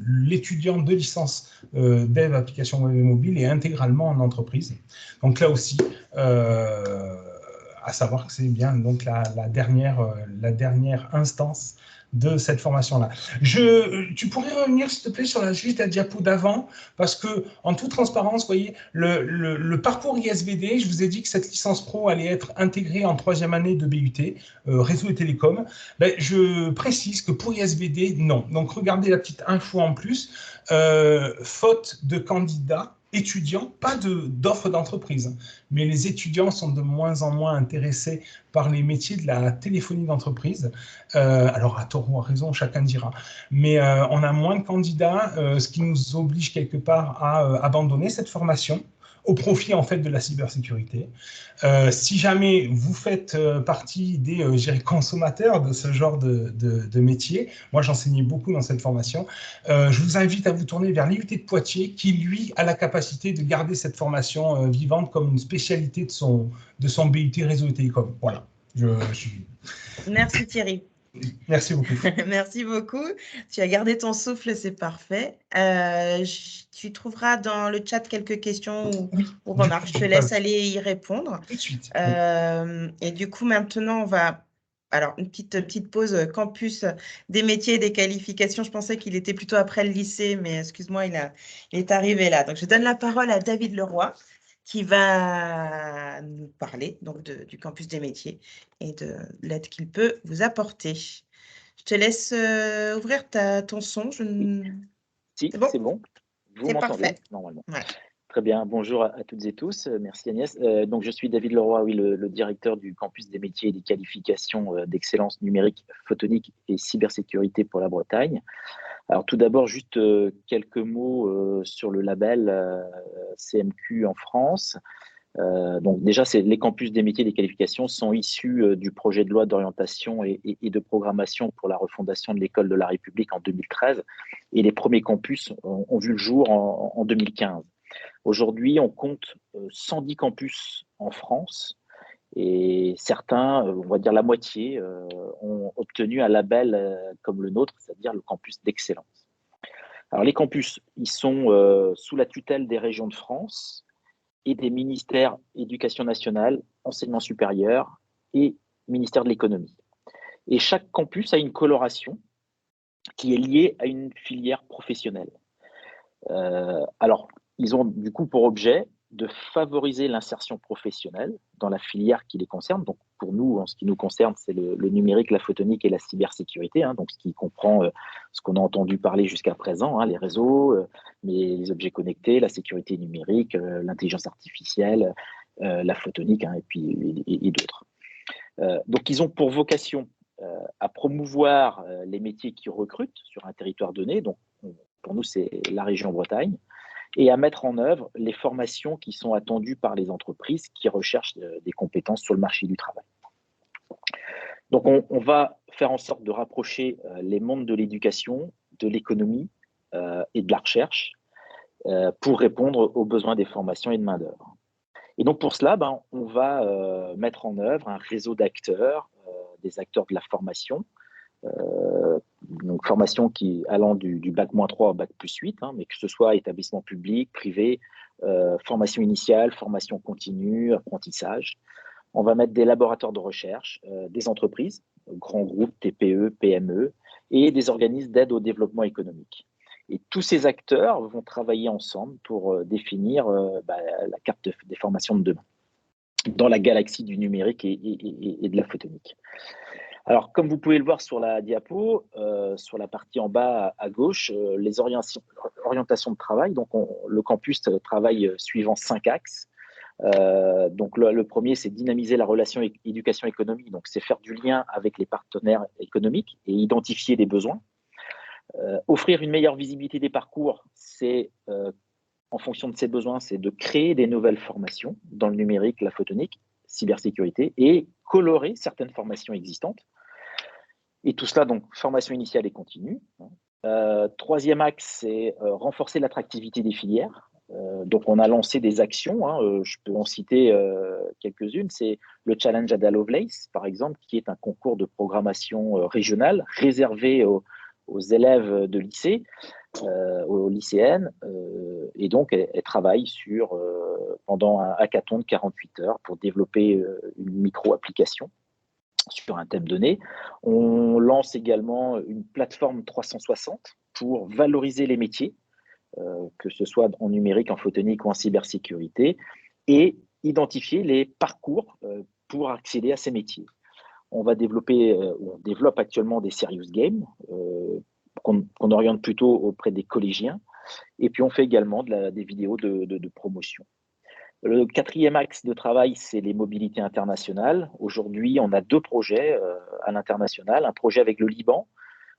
l'étudiant de licence Dev Application Web et Mobile est intégralement en entreprise. Donc là aussi, à savoir que c'est bien donc la dernière instance de cette formation-là. Tu pourrais revenir, s'il te plaît, sur juste la diapo d'avant, parce que, en toute transparence, vous voyez, le parcours ISVD, je vous ai dit que cette licence pro allait être intégrée en 3e année de BUT, réseau et télécom. Ben, je précise que pour ISVD, non. Donc, regardez la petite info en plus. Faute de candidats étudiants, pas d'offres d'entreprise, mais les étudiants sont de moins en moins intéressés par les métiers de la téléphonie d'entreprise. Alors, à tort ou à raison, chacun dira. Mais on a moins de candidats, ce qui nous oblige quelque part à abandonner cette formation au profit en fait de la cybersécurité. Si jamais vous faites partie des consommateurs de ce genre de métier, moi j'enseignais beaucoup dans cette formation, je vous invite à vous tourner vers l'IUT de Poitiers qui lui a la capacité de garder cette formation vivante comme une spécialité de son BUT réseau et télécom. Voilà. Merci Thierry. Merci beaucoup. Merci beaucoup. Tu as gardé ton souffle, c'est parfait. Tu trouveras dans le chat quelques questions ou remarques. Je te laisse aller y répondre. Tout de suite. Et du coup, maintenant, on va... Alors, une petite pause campus des métiers et des qualifications. Je pensais qu'il était plutôt après le lycée, mais excuse-moi, il est arrivé là. Donc, je donne la parole à David Leroy, qui va nous parler donc, du campus des métiers et de l'aide qu'il peut vous apporter. Je te laisse ouvrir ton son. Si, c'est bon. Vous m'entendez normalement. Ouais. Très bien. Bonjour à toutes et tous. Merci Agnès. Donc, je suis David Leroy, oui, le directeur du campus des métiers et des qualifications d'excellence numérique, photonique et cybersécurité pour la Bretagne. Alors tout d'abord, juste quelques mots sur le label CMQ en France. Donc déjà, les campus des métiers et des qualifications sont issus du projet de loi d'orientation et de programmation pour la refondation de l'école de la République en 2013. Et les premiers campus ont vu le jour en 2015. Aujourd'hui, on compte 110 campus en France. Et certains, on va dire la moitié, ont obtenu un label comme le nôtre, c'est-à-dire le campus d'excellence. Alors les campus, ils sont sous la tutelle des régions de France et des ministères Éducation nationale, Enseignement supérieur et ministère de l'économie. Et chaque campus a une coloration qui est liée à une filière professionnelle. Alors, ils ont du coup pour objet de favoriser l'insertion professionnelle dans la filière qui les concerne. Donc, pour nous, en ce qui nous concerne, c'est le numérique, la photonique et la cybersécurité, donc ce qui comprend ce qu'on a entendu parler jusqu'à présent, les réseaux, mais les objets connectés, la sécurité numérique, l'intelligence artificielle, la photonique, et d'autres. Donc, ils ont pour vocation à promouvoir les métiers qui recrutent sur un territoire donné. Donc, pour nous, c'est la région Bretagne, et à mettre en œuvre les formations qui sont attendues par les entreprises qui recherchent des compétences sur le marché du travail. Donc, on va faire en sorte de rapprocher les mondes de l'éducation, de l'économie et de la recherche pour répondre aux besoins des formations et de main-d'œuvre. Et donc, pour cela, on va mettre en œuvre un réseau d'acteurs, des acteurs de la formation, donc formation qui allant du bac-3 au bac+8, mais que ce soit établissement public, privé, formation initiale, formation continue, apprentissage. On va mettre des laboratoires de recherche, des entreprises, grands groupes, TPE, PME, et des organismes d'aide au développement économique. Et tous ces acteurs vont travailler ensemble pour définir la carte des formations de demain dans la galaxie du numérique et de la photonique. Alors, comme vous pouvez le voir sur la diapo, sur la partie en bas à gauche, les orientations de travail. Donc, le campus travaille suivant 5 axes. Donc, le premier, c'est dynamiser la relation éducation-économie. Donc, c'est faire du lien avec les partenaires économiques et identifier des besoins. Offrir une meilleure visibilité des parcours, c'est en fonction de ces besoins, c'est de créer des nouvelles formations dans le numérique, la photonique, cybersécurité, et colorer certaines formations existantes. Et tout cela, donc, formation initiale et continue. Troisième axe, c'est renforcer l'attractivité des filières. Donc, on a lancé des actions, je peux en citer quelques-unes. C'est le Challenge Ada Lovelace, par exemple, qui est un concours de programmation régional réservé aux élèves de lycée, aux lycéennes. Et donc, elle travaille pendant un hackathon de 48 heures pour développer une micro-application sur un thème donné. On lance également une plateforme 360 pour valoriser les métiers, que ce soit en numérique, en photonique ou en cybersécurité, et identifier les parcours pour accéder à ces métiers. On développe actuellement des serious games qu'on oriente plutôt auprès des collégiens, et puis on fait également des vidéos de promotion. Le quatrième axe de travail, c'est les mobilités internationales. Aujourd'hui, on a 2 projets à l'international. Un projet avec le Liban,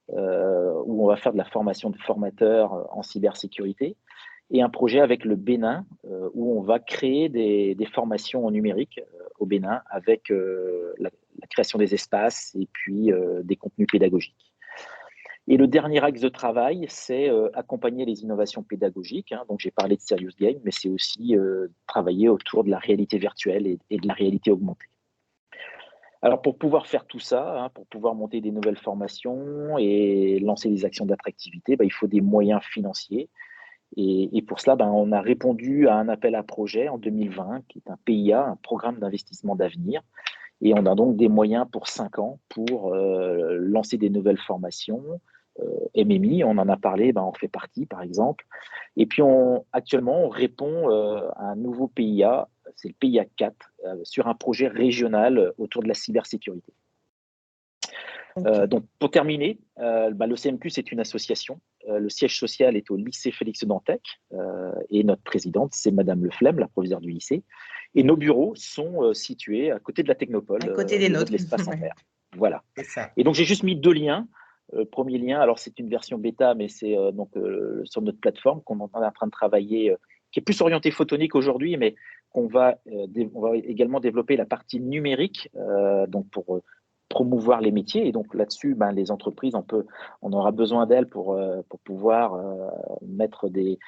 où on va faire de la formation de formateurs en cybersécurité, et un projet avec le Bénin, où on va créer des formations en numérique au Bénin avec la création des espaces et puis des contenus pédagogiques. Et le dernier axe de travail, c'est accompagner les innovations pédagogiques. Donc, j'ai parlé de Serious Game, mais c'est aussi travailler autour de la réalité virtuelle et de la réalité augmentée. Alors, pour pouvoir faire tout ça, pour pouvoir monter des nouvelles formations et lancer des actions d'attractivité, il faut des moyens financiers. Et pour cela, on a répondu à un appel à projet en 2020, qui est un PIA, un programme d'investissement d'avenir. Et on a donc des moyens pour 5 ans pour lancer des nouvelles formations. MMI, on en a parlé, on fait partie par exemple. Et puis actuellement, on répond à un nouveau PIA, c'est le PIA 4, sur un projet régional autour de la cybersécurité. Donc pour terminer, le CMQ, c'est une association. Le siège social est au lycée Félix Dantec et notre présidente, c'est Madame Leflemme, la proviseure du lycée. Et nos bureaux sont situés à côté de la Technopole, à côté des nôtres, de l'espace Ampère. Voilà. C'est ça. Et donc j'ai juste mis 2 liens. Premier lien, alors c'est une version bêta, mais c'est sur notre plateforme qu'on est en train de travailler, qui est plus orientée photonique aujourd'hui, mais on va également développer la partie numérique, donc pour promouvoir les métiers. Et donc là-dessus, les entreprises, on aura besoin d'elles pour pouvoir mettre des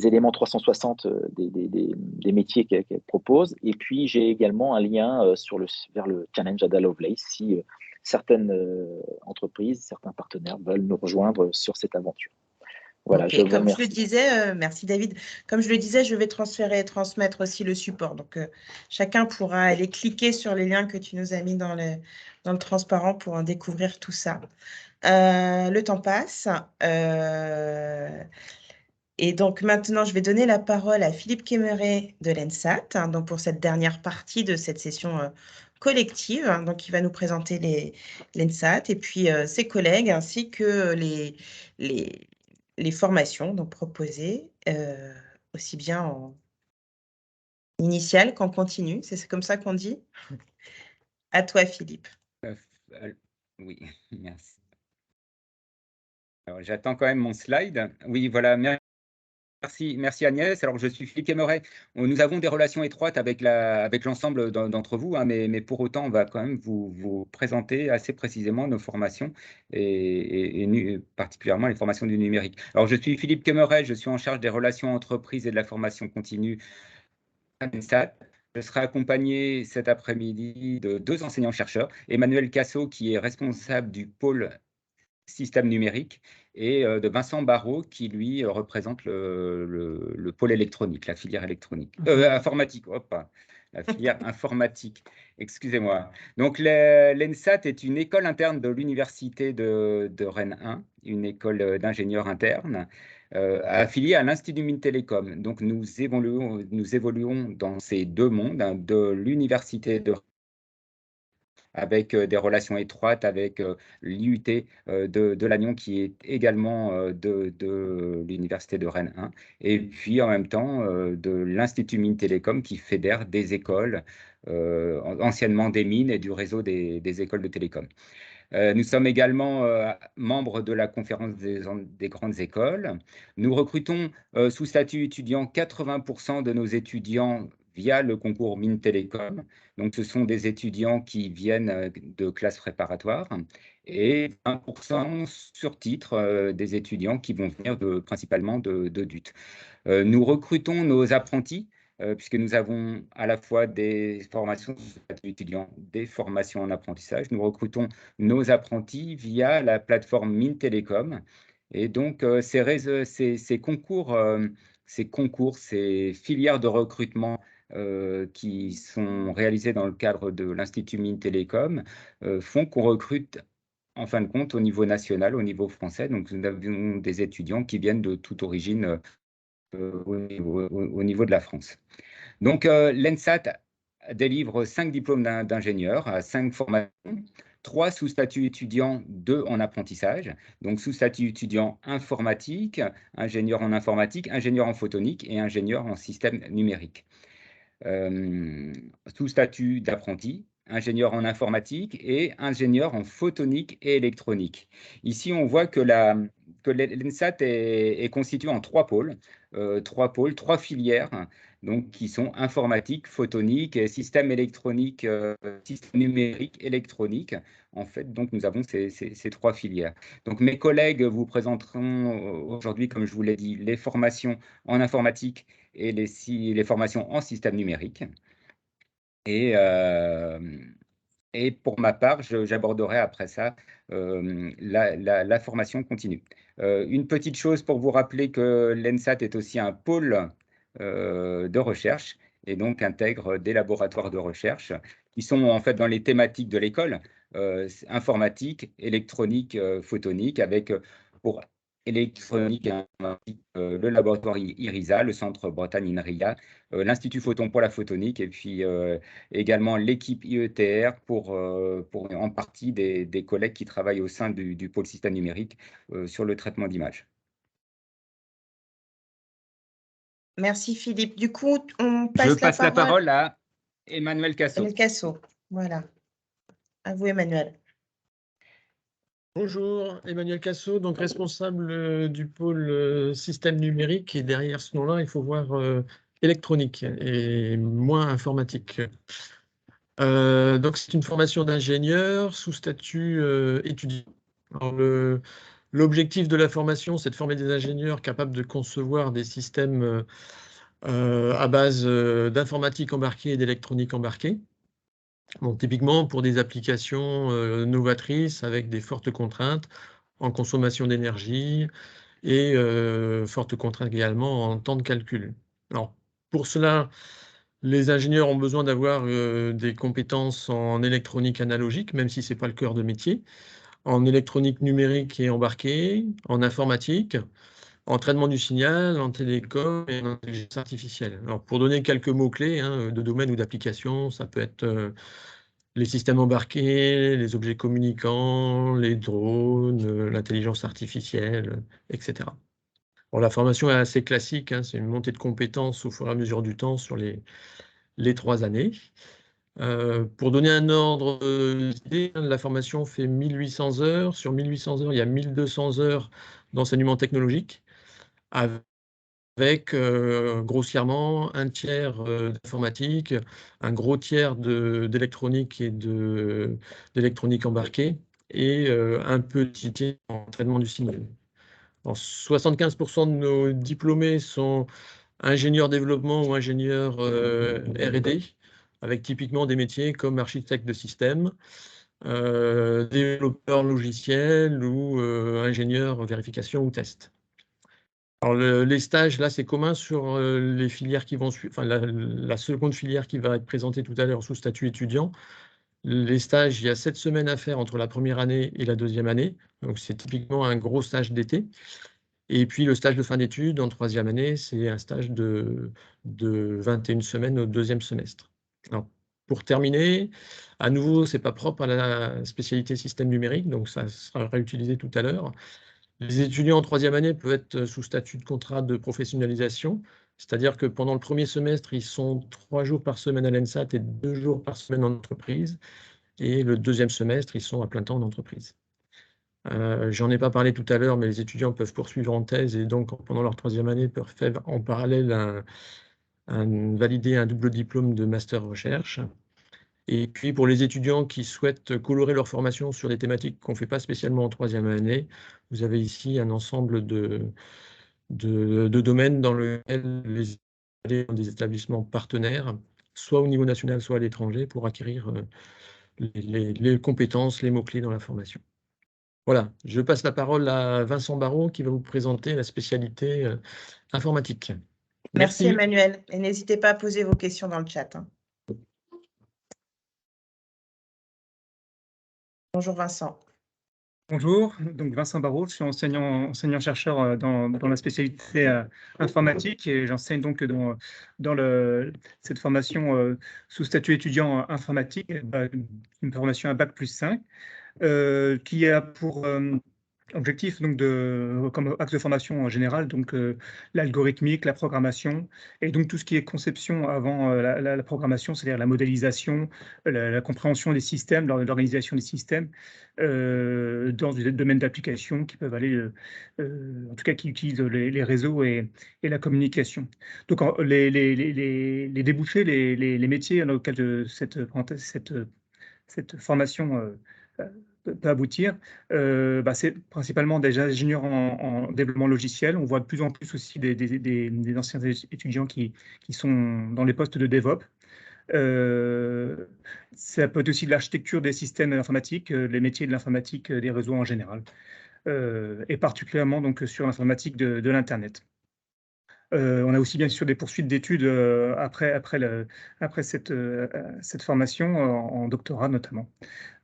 éléments 360 des métiers qu'elles proposent. Et puis, j'ai également un lien vers le challenge Ada Lovelace si certaines entreprises, certains partenaires veulent nous rejoindre sur cette aventure. Voilà, okay. Comme je le disais, merci David. Comme je le disais, je vais transmettre aussi le support. Donc, chacun pourra aller cliquer sur les liens que tu nous as mis dans le transparent pour en découvrir tout ça. Le temps passe. Et donc, maintenant, je vais donner la parole à Philippe Quémeret de l'ENSAT, donc pour cette dernière partie de cette session collective. Donc, il va nous présenter l'ENSAT et puis ses collègues ainsi que les formations donc, proposées, aussi bien en initial qu'en continu. C'est comme ça qu'on dit? À toi, Philippe. Oui, merci. Alors, j'attends quand même mon slide. Oui, voilà, merci Agnès. Alors, je suis Philippe Quémeret. Nous avons des relations étroites avec l'ensemble d'entre vous, hein, mais pour autant, on va quand même vous présenter assez précisément nos formations et particulièrement les formations du numérique. Alors, je suis Philippe Quémeret, je suis en charge des relations entreprises et de la formation continue à l'ENSAT. Je serai accompagné cet après-midi de 2 enseignants-chercheurs, Emmanuel Cassot, qui est responsable du pôle système numérique, et de Vincent Barrault, qui lui représente le pôle électronique, la filière électronique, informatique, la filière informatique, excusez-moi. Donc l'ENSAT est une école interne de l'université de Rennes 1, une école d'ingénieurs internes, affiliée à l'Institut Mines Télécom. Donc nous évoluons dans ces 2 mondes, hein, de l'université de avec des relations étroites avec l'IUT de Lannion, qui est également de l'Université de Rennes 1, et puis en même temps de l'Institut Mines Télécom, qui fédère des écoles, anciennement des mines et du réseau des écoles de télécom. Nous sommes également membres de la conférence des grandes écoles. Nous recrutons sous statut étudiant 80% de nos étudiants via le concours Mines Télécom. Donc, ce sont des étudiants qui viennent de classes préparatoires, et 20% sur titre des étudiants qui vont venir principalement de DUT. Nous recrutons nos apprentis, puisque nous avons à la fois des formations étudiants, des formations en apprentissage. Nous recrutons nos apprentis via la plateforme Mines Télécom. Et donc, ces concours, ces filières de recrutement qui sont réalisées dans le cadre de l'Institut Mines Télécom font qu'on recrute en fin de compte au niveau national, au niveau français. Donc, nous avons des étudiants qui viennent de toute origine au niveau de la France. Donc, l'ENSAT délivre 5 diplômes d'ingénieur, 5 formations, 3 sous statut étudiant, 2 en apprentissage. Donc, sous statut étudiant informatique, ingénieur en informatique, ingénieur en photonique et ingénieur en système numérique. Sous statut d'apprenti, ingénieur en informatique et ingénieur en photonique et électronique. Ici, on voit que l'ENSAT est constitué en 3 pôles, 3 filières, donc, qui sont informatique, photonique et système électronique, système numérique électronique. En fait, donc, nous avons ces 3 filières. Donc, mes collègues vous présenteront aujourd'hui, comme je vous l'ai dit, les formations en informatique et les formations en système numérique. Et pour ma part, j'aborderai après ça la formation continue. Une petite chose pour vous rappeler que l'ENSAT est aussi un pôle de recherche, et donc intègre des laboratoires de recherche qui sont en fait dans les thématiques de l'école, informatique, électronique, photonique, avec pour électronique et informatique, le laboratoire IRISA, le centre Bretagne INRIA, l'Institut Photon pour la photonique, et puis également l'équipe IETR pour en partie des collègues qui travaillent au sein du pôle système numérique sur le traitement d'images. Merci Philippe. Du coup, on passe la parole à Emmanuel Cassot. Emmanuel Cassot, voilà. À vous Emmanuel. Bonjour, Emmanuel Cassot, donc responsable du pôle système numérique, et derrière ce nom-là, il faut voir électronique et moins informatique. Donc, c'est une formation d'ingénieur sous statut étudiant. L'objectif de la formation, c'est de former des ingénieurs capables de concevoir des systèmes à base d'informatique embarquée et d'électronique embarquée. Donc, typiquement pour des applications novatrices avec des fortes contraintes en consommation d'énergie et fortes contraintes également en temps de calcul. Alors, pour cela, les ingénieurs ont besoin d'avoir des compétences en électronique analogique, même si ce n'est pas le cœur de métier, en électronique numérique et embarquée, en informatique, en traitement du signal, en télécom et en intelligence artificielle. Alors, pour donner quelques mots-clés de domaine ou d'application, ça peut être les systèmes embarqués, les objets communicants, les drones, l'intelligence artificielle, etc. Bon, la formation est assez classique, c'est une montée de compétences au fur et à mesure du temps sur les 3 années. Pour donner un ordre d'idée, la formation fait 1800 heures. Sur 1800 heures, il y a 1200 heures d'enseignement technologique, avec grossièrement un tiers d'informatique, un gros tiers d'électronique et d'électronique embarquée, et un petit tiers en traitement du signal. 75% de nos diplômés sont ingénieurs développement ou ingénieurs R&D, avec typiquement des métiers comme architecte de système, développeur logiciel ou ingénieur vérification ou test. Alors, les stages, là, c'est commun sur les filières qui vont suivre, enfin, la seconde filière qui va être présentée tout à l'heure sous statut étudiant. Les stages, il y a 7 semaines à faire entre la première année et la deuxième année. Donc, c'est typiquement un gros stage d'été. Et puis, le stage de fin d'études en troisième année, c'est un stage de 21 semaines au deuxième semestre. Alors, pour terminer, à nouveau, ce n'est pas propre à la spécialité système numérique, donc ça sera réutilisé tout à l'heure. Les étudiants en troisième année peuvent être sous statut de contrat de professionnalisation, c'est-à-dire que pendant le premier semestre, ils sont 3 jours par semaine à l'ENSAT et 2 jours par semaine en entreprise. Et le deuxième semestre, ils sont à plein temps en entreprise. J'en ai pas parlé tout à l'heure, mais les étudiants peuvent poursuivre en thèse et donc pendant leur troisième année peuvent faire en parallèle valider un double diplôme de master recherche. Et puis pour les étudiants qui souhaitent colorer leur formation sur des thématiques qu'on ne fait pas spécialement en troisième année, vous avez ici un ensemble de domaines dans lesquels les étudiants ont des établissements partenaires, soit au niveau national, soit à l'étranger, pour acquérir les compétences, les mots-clés dans la formation. Voilà, je passe la parole à Vincent Barraud qui va vous présenter la spécialité informatique. Merci Emmanuel, et n'hésitez pas à poser vos questions dans le chat. Bonjour Vincent. Bonjour, donc Vincent Barraud, je suis enseignant-chercheur dans la spécialité informatique et j'enseigne donc dans cette formation sous statut étudiant informatique, une formation à Bac+5, qui a pour objectif, donc, comme axe de formation en général, donc l'algorithmique, la programmation, et donc tout ce qui est conception avant la programmation, c'est-à-dire la modélisation, la compréhension des systèmes, l'organisation des systèmes, dans des domaines d'application qui peuvent aller, en tout cas qui utilisent les réseaux et la communication. Donc les débouchés, les métiers dans le cadre de cette formation peut aboutir, c'est principalement des ingénieurs en développement logiciel. On voit de plus en plus aussi des anciens étudiants qui sont dans les postes de DevOps. Ça peut être aussi de l'architecture des systèmes informatiques, les métiers de l'informatique, des réseaux en général, et particulièrement donc, sur l'informatique de l'Internet. On a aussi bien sûr des poursuites d'études après cette formation, en doctorat notamment.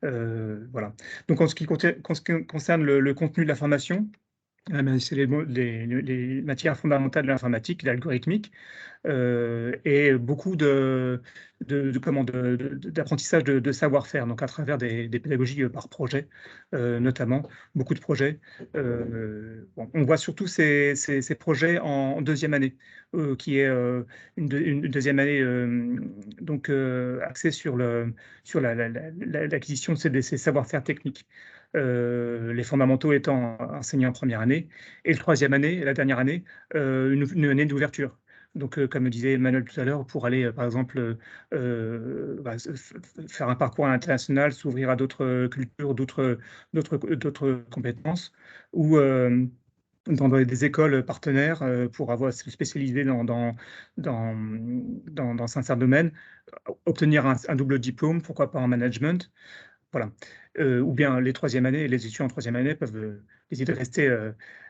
Voilà. Donc en ce qui concerne le contenu de la formation, c'est les matières fondamentales de l'informatique, l'algorithmique, et beaucoup d'apprentissage de savoir-faire, donc à travers des pédagogies par projet, notamment, beaucoup de projets. On voit surtout ces projets en deuxième année, qui est une deuxième année donc axée sur l'acquisition de ces savoir-faire techniques. Les fondamentaux étant enseignés en première année, et la troisième année, la dernière année, une année d'ouverture. Donc, comme le disait Emmanuel tout à l'heure, pour aller, par exemple, faire un parcours à l'international, s'ouvrir à d'autres cultures, d'autres compétences, ou dans des écoles partenaires pour se spécialiser dans un certain domaine, obtenir un double diplôme, pourquoi pas en management. Voilà. Ou bien les étudiants en troisième année peuvent décider de rester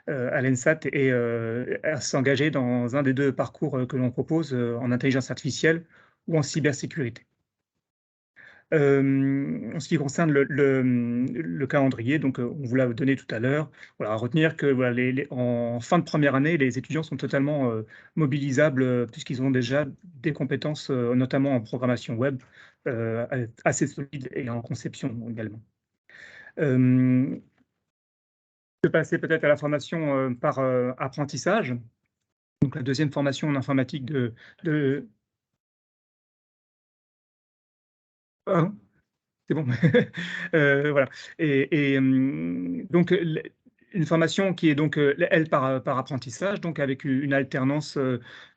à l'ENSAT et à s'engager dans un des deux parcours que l'on propose en intelligence artificielle ou en cybersécurité. En ce qui concerne le calendrier, donc on vous l'a donné tout à l'heure, voilà, à retenir que voilà, en fin de première année, les étudiants sont totalement mobilisables puisqu'ils ont déjà des compétences, notamment en programmation web, assez solides et en conception également. Je vais passer peut-être à la formation par apprentissage. Donc la deuxième formation en informatique Ah, c'est bon. Voilà. Donc, une formation qui est donc, elle, par apprentissage, donc avec une alternance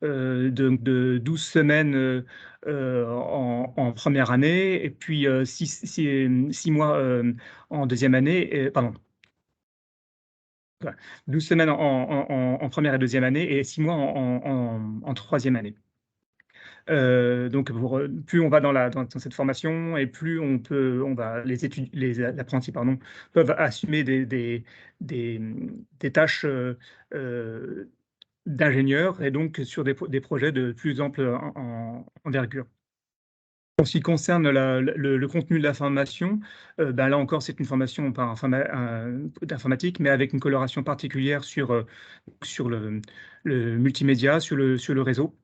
de 12 semaines en première année, et puis 6 mois en deuxième année, pardon. Voilà. 12 semaines en première et deuxième année, et 6 mois en troisième année. Donc, plus on va dans cette formation et plus les apprentis peuvent assumer des tâches d'ingénieurs, et donc sur des projets de plus ample envergure. En ce qui concerne le contenu de la formation, là encore, c'est une formation d'informatique, mais avec une coloration particulière sur le multimédia, sur le réseau.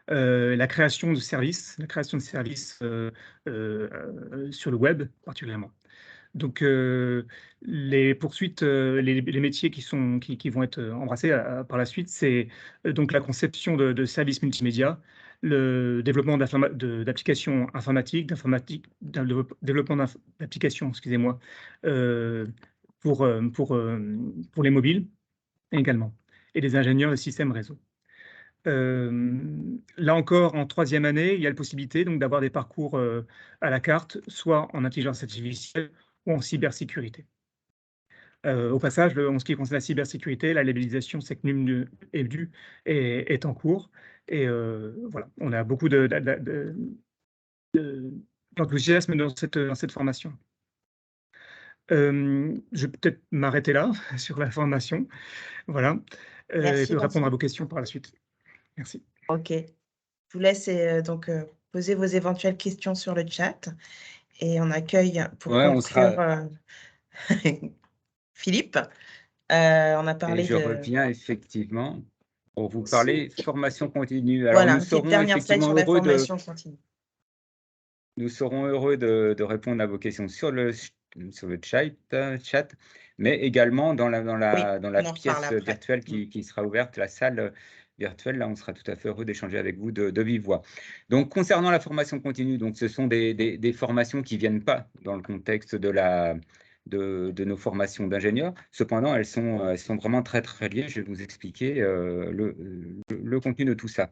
La création de services sur le web particulièrement. Donc, les poursuites, les métiers qui vont être embrassés par la suite, c'est donc la conception de services multimédia, le développement d'applications informatiques, développement d'applications, excusez-moi, pour les mobiles également, et les ingénieurs de systèmes réseau. Là encore, en troisième année, il y a la possibilité donc d'avoir des parcours à la carte, soit en intelligence artificielle ou en cybersécurité. Au passage, en ce qui concerne la cybersécurité, la labellisation SecNum est en cours, et voilà, on a beaucoup d'enthousiasme dans cette formation. Je vais peut-être m'arrêter là sur la formation, voilà, et répondre à vos questions par la suite. Merci. OK. Je vous laisse donc poser vos éventuelles questions sur le chat, et on accueille pour conclure Philippe. On a parlé je reviens effectivement pour vous parler de formation continue. Alors, voilà, nous serons effectivement heureux Nous serons heureux de répondre à vos questions sur le chat, mais également dans la pièce virtuelle qui sera ouverte, la salle virtuelle. Là, on sera tout à fait heureux d'échanger avec vous de vive voix. Donc, concernant la formation continue, donc, ce sont des formations qui ne viennent pas dans le contexte de nos formations d'ingénieurs. Cependant, elles sont vraiment très, très liées. Je vais vous expliquer le contenu de tout ça.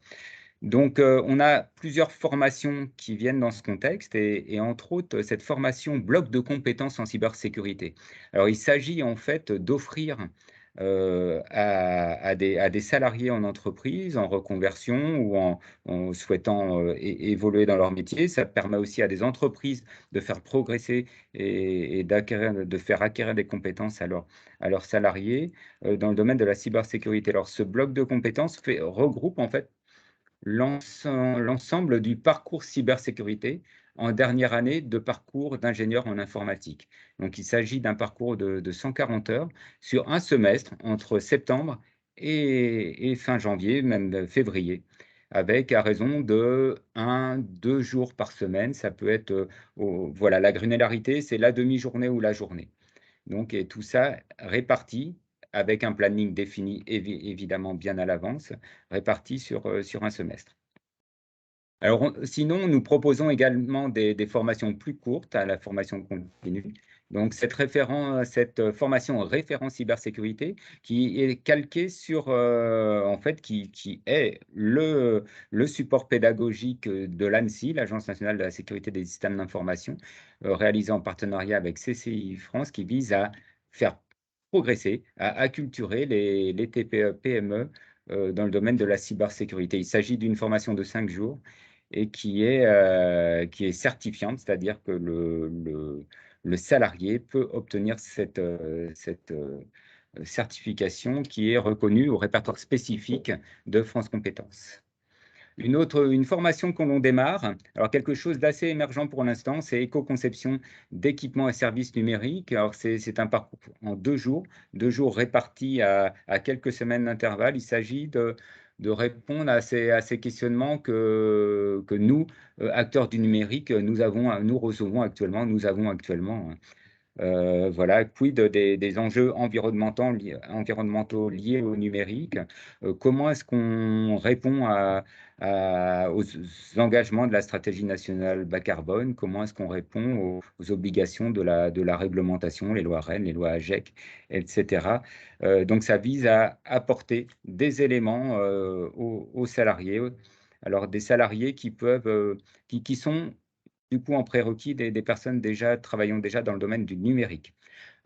Donc, on a plusieurs formations qui viennent dans ce contexte, et entre autres, cette formation bloc de compétences en cybersécurité. Alors, il s'agit en fait d'offrir à des salariés en entreprise, en reconversion ou en souhaitant évoluer dans leur métier. Ça permet aussi à des entreprises de faire progresser et de faire acquérir des compétences à leurs salariés dans le domaine de la cybersécurité. Alors, ce bloc de compétences regroupe en fait l'ensemble du parcours cybersécurité en dernière année de parcours d'ingénieur en informatique. Donc, il s'agit d'un parcours de 140 heures sur un semestre entre septembre et fin janvier, même février, avec à raison de 1-2 jours par semaine. Ça peut être, voilà, la granularité, c'est la demi-journée ou la journée. Donc, et tout ça réparti avec un planning défini évidemment bien à l'avance, réparti sur un semestre. Alors, sinon, nous proposons également des formations plus courtes à la formation continue, Donc, cette formation référent cybersécurité qui est calquée sur, en fait, qui est le support pédagogique de l'ANSSI, l'Agence nationale de la sécurité des systèmes d'information, réalisé en partenariat avec CCI France, qui vise à faire progresser, à acculturer les TPE, PME dans le domaine de la cybersécurité. Il s'agit d'une formation de 5 jours et qui est certifiante, c'est-à-dire que le salarié peut obtenir cette certification qui est reconnue au répertoire spécifique de France Compétences. Une formation qu'on démarre, alors quelque chose d'assez émergent pour l'instant, c'est éco-conception d'équipements et services numériques. Alors c'est un parcours en 2 jours répartis à quelques semaines d'intervalle. Il s'agit de répondre à ces questionnements que nous, acteurs du numérique, nous avons actuellement. Voilà, quid des enjeux environnementaux liés au numérique? Comment est-ce qu'on répond aux engagements de la stratégie nationale bas carbone? Comment est-ce qu'on répond aux obligations de la réglementation, les lois REEN, les lois AGEC, etc. Donc, ça vise à apporter des éléments aux salariés. Alors, des salariés qui sont du coup en prérequis des personnes travaillant déjà dans le domaine du numérique.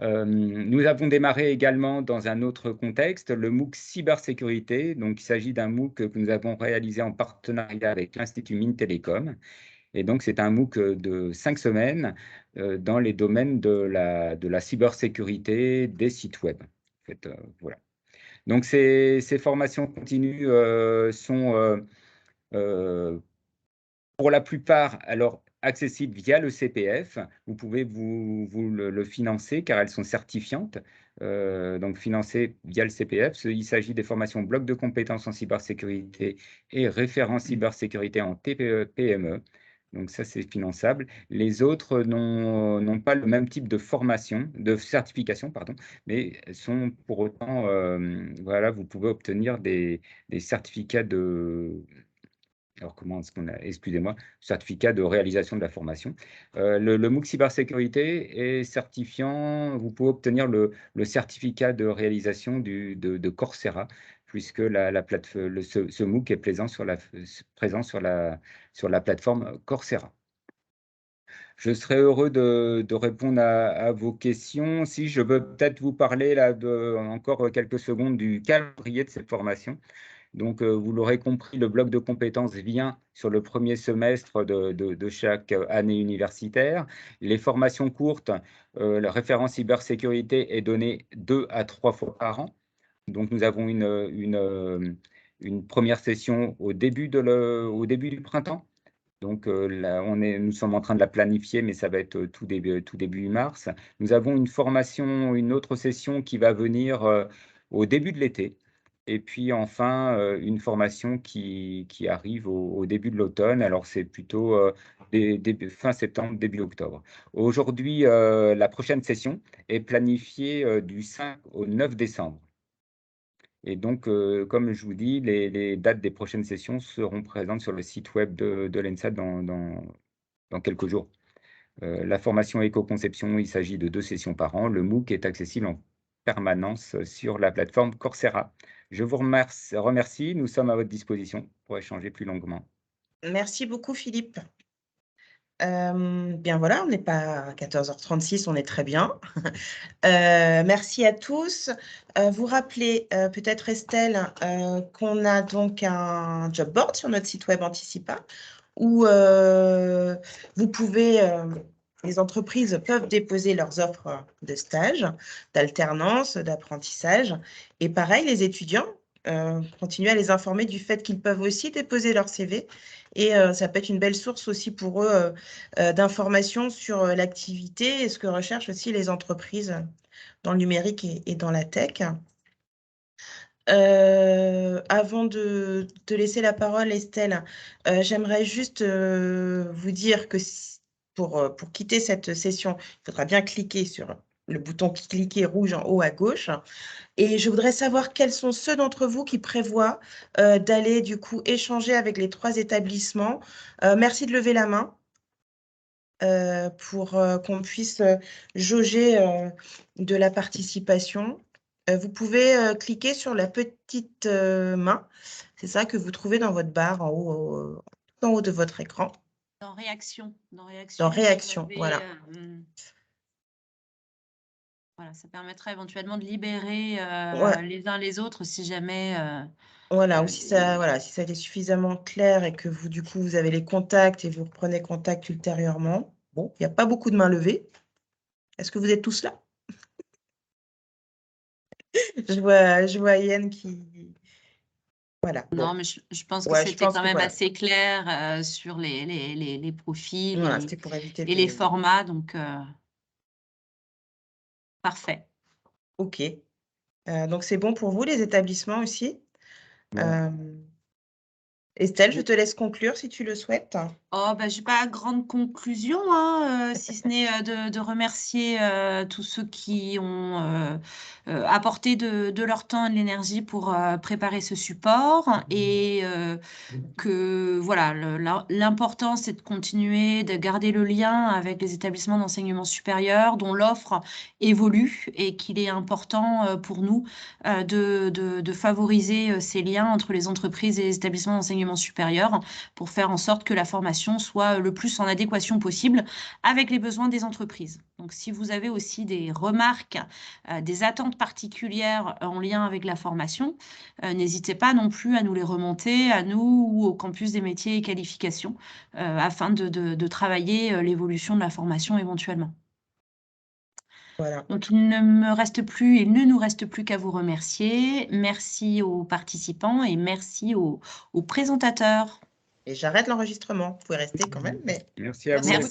Nous avons démarré également dans un autre contexte, le MOOC cybersécurité. Donc, il s'agit d'un MOOC que nous avons réalisé en partenariat avec l'Institut Mines Télécom. Et donc, c'est un MOOC de 5 semaines dans les domaines de la cybersécurité des sites web. En fait, voilà. Donc, ces formations continues sont pour la plupart, alors, accessibles via le CPF. Vous pouvez vous le financer car elles sont certifiantes, donc financées via le CPF. Il s'agit des formations blocs de compétences en cybersécurité et référents cybersécurité en TPE, PME. Donc ça, c'est finançable. Les autres n'ont pas le même type de formation, de certification, pardon, mais sont pour autant, voilà, vous pouvez obtenir des certificats alors, comment est-ce qu'on a, excusez-moi, certificat de réalisation de la formation. Le MOOC cybersécurité est certifiant, vous pouvez obtenir le certificat de réalisation de Coursera, puisque ce MOOC est présent sur la plateforme Coursera. Je serais heureux de répondre à vos questions. Si je veux peut-être vous parler là encore quelques secondes du calendrier de cette formation. Donc, vous l'aurez compris, le bloc de compétences vient sur le premier semestre de chaque année universitaire. Les formations courtes, la référence cybersécurité est donnée 2 à 3 fois par an. Donc, nous avons une première session au début du printemps. Donc, là, nous sommes en train de la planifier, mais ça va être tout début mars. Nous avons une autre session qui va venir au début de l'été. Et puis enfin, une formation qui arrive au début de l'automne. Alors, c'est plutôt fin septembre, début octobre. Aujourd'hui, la prochaine session est planifiée du 5 au 9 décembre. Et donc, comme je vous dis, les dates des prochaines sessions seront présentes sur le site web de l'ENSA dans quelques jours. La formation éco-conception, il s'agit de 2 sessions par an. Le MOOC est accessible en permanence sur la plateforme Coursera. Je vous remercie. Nous sommes à votre disposition pour échanger plus longuement. Merci beaucoup, Philippe. Bien voilà, on n'est pas à 14h36, on est très bien. Merci à tous. Vous rappelez peut-être, Estelle, qu'on a donc un job board sur notre site web Anticipa où vous pouvez... les entreprises peuvent déposer leurs offres de stage, d'alternance, d'apprentissage. Et pareil, les étudiants continuent à les informer du fait qu'ils peuvent aussi déposer leur CV. Et ça peut être une belle source aussi pour eux d'informations sur l'activité et ce que recherchent aussi les entreprises dans le numérique et dans la tech. Avant de te laisser la parole, Estelle, j'aimerais juste vous dire que pour quitter cette session, il faudra bien cliquer sur le bouton cliquer rouge en haut à gauche. Et je voudrais savoir quels sont ceux d'entre vous qui prévoient d'aller du coup échanger avec les 3 établissements. Merci de lever la main. pour qu'on puisse jauger de la participation. Vous pouvez cliquer sur la petite main, c'est ça que vous trouvez dans votre barre en haut, tout en haut de votre écran. Dans réaction. Dans réaction, avez, voilà. Voilà, ça permettrait éventuellement de libérer Ouais. les uns les autres si jamais. Voilà, ou si ça est suffisamment clair et que vous, du coup, vous avez les contacts et vous reprenez contact ultérieurement. Bon, il n'y a pas beaucoup de mains levées. Est-ce que vous êtes tous là? Je vois Yann qui... Voilà. Non, bon. mais je pense que Ouais, c'était quand même assez clair sur les profils Voilà, c'était pour éviter et les formats. Donc, parfait. OK. Donc, c'est bon pour vous, les établissements aussi? Ouais. Estelle, je te laisse conclure si tu le souhaites. Oh, bah, je n'ai pas grande conclusion, hein, si ce n'est de remercier tous ceux qui ont apporté de leur temps et de l'énergie pour préparer ce support et que voilà, l'important c'est de continuer, de garder le lien avec les établissements d'enseignement supérieur dont l'offre évolue et qu'il est important pour nous de favoriser ces liens entre les entreprises et les établissements d'enseignement supérieur pour faire en sorte que la formation soit le plus en adéquation possible avec les besoins des entreprises. Donc, si vous avez aussi des remarques, des attentes particulières en lien avec la formation, n'hésitez pas non plus à nous les remonter, à nous ou au campus des métiers et qualifications, afin de travailler l'évolution de la formation éventuellement. Voilà. Donc, il ne nous reste plus qu'à vous remercier. Merci aux participants et merci aux présentateurs. Et j'arrête l'enregistrement. Vous pouvez rester quand même, mais... Merci à vous. Merci.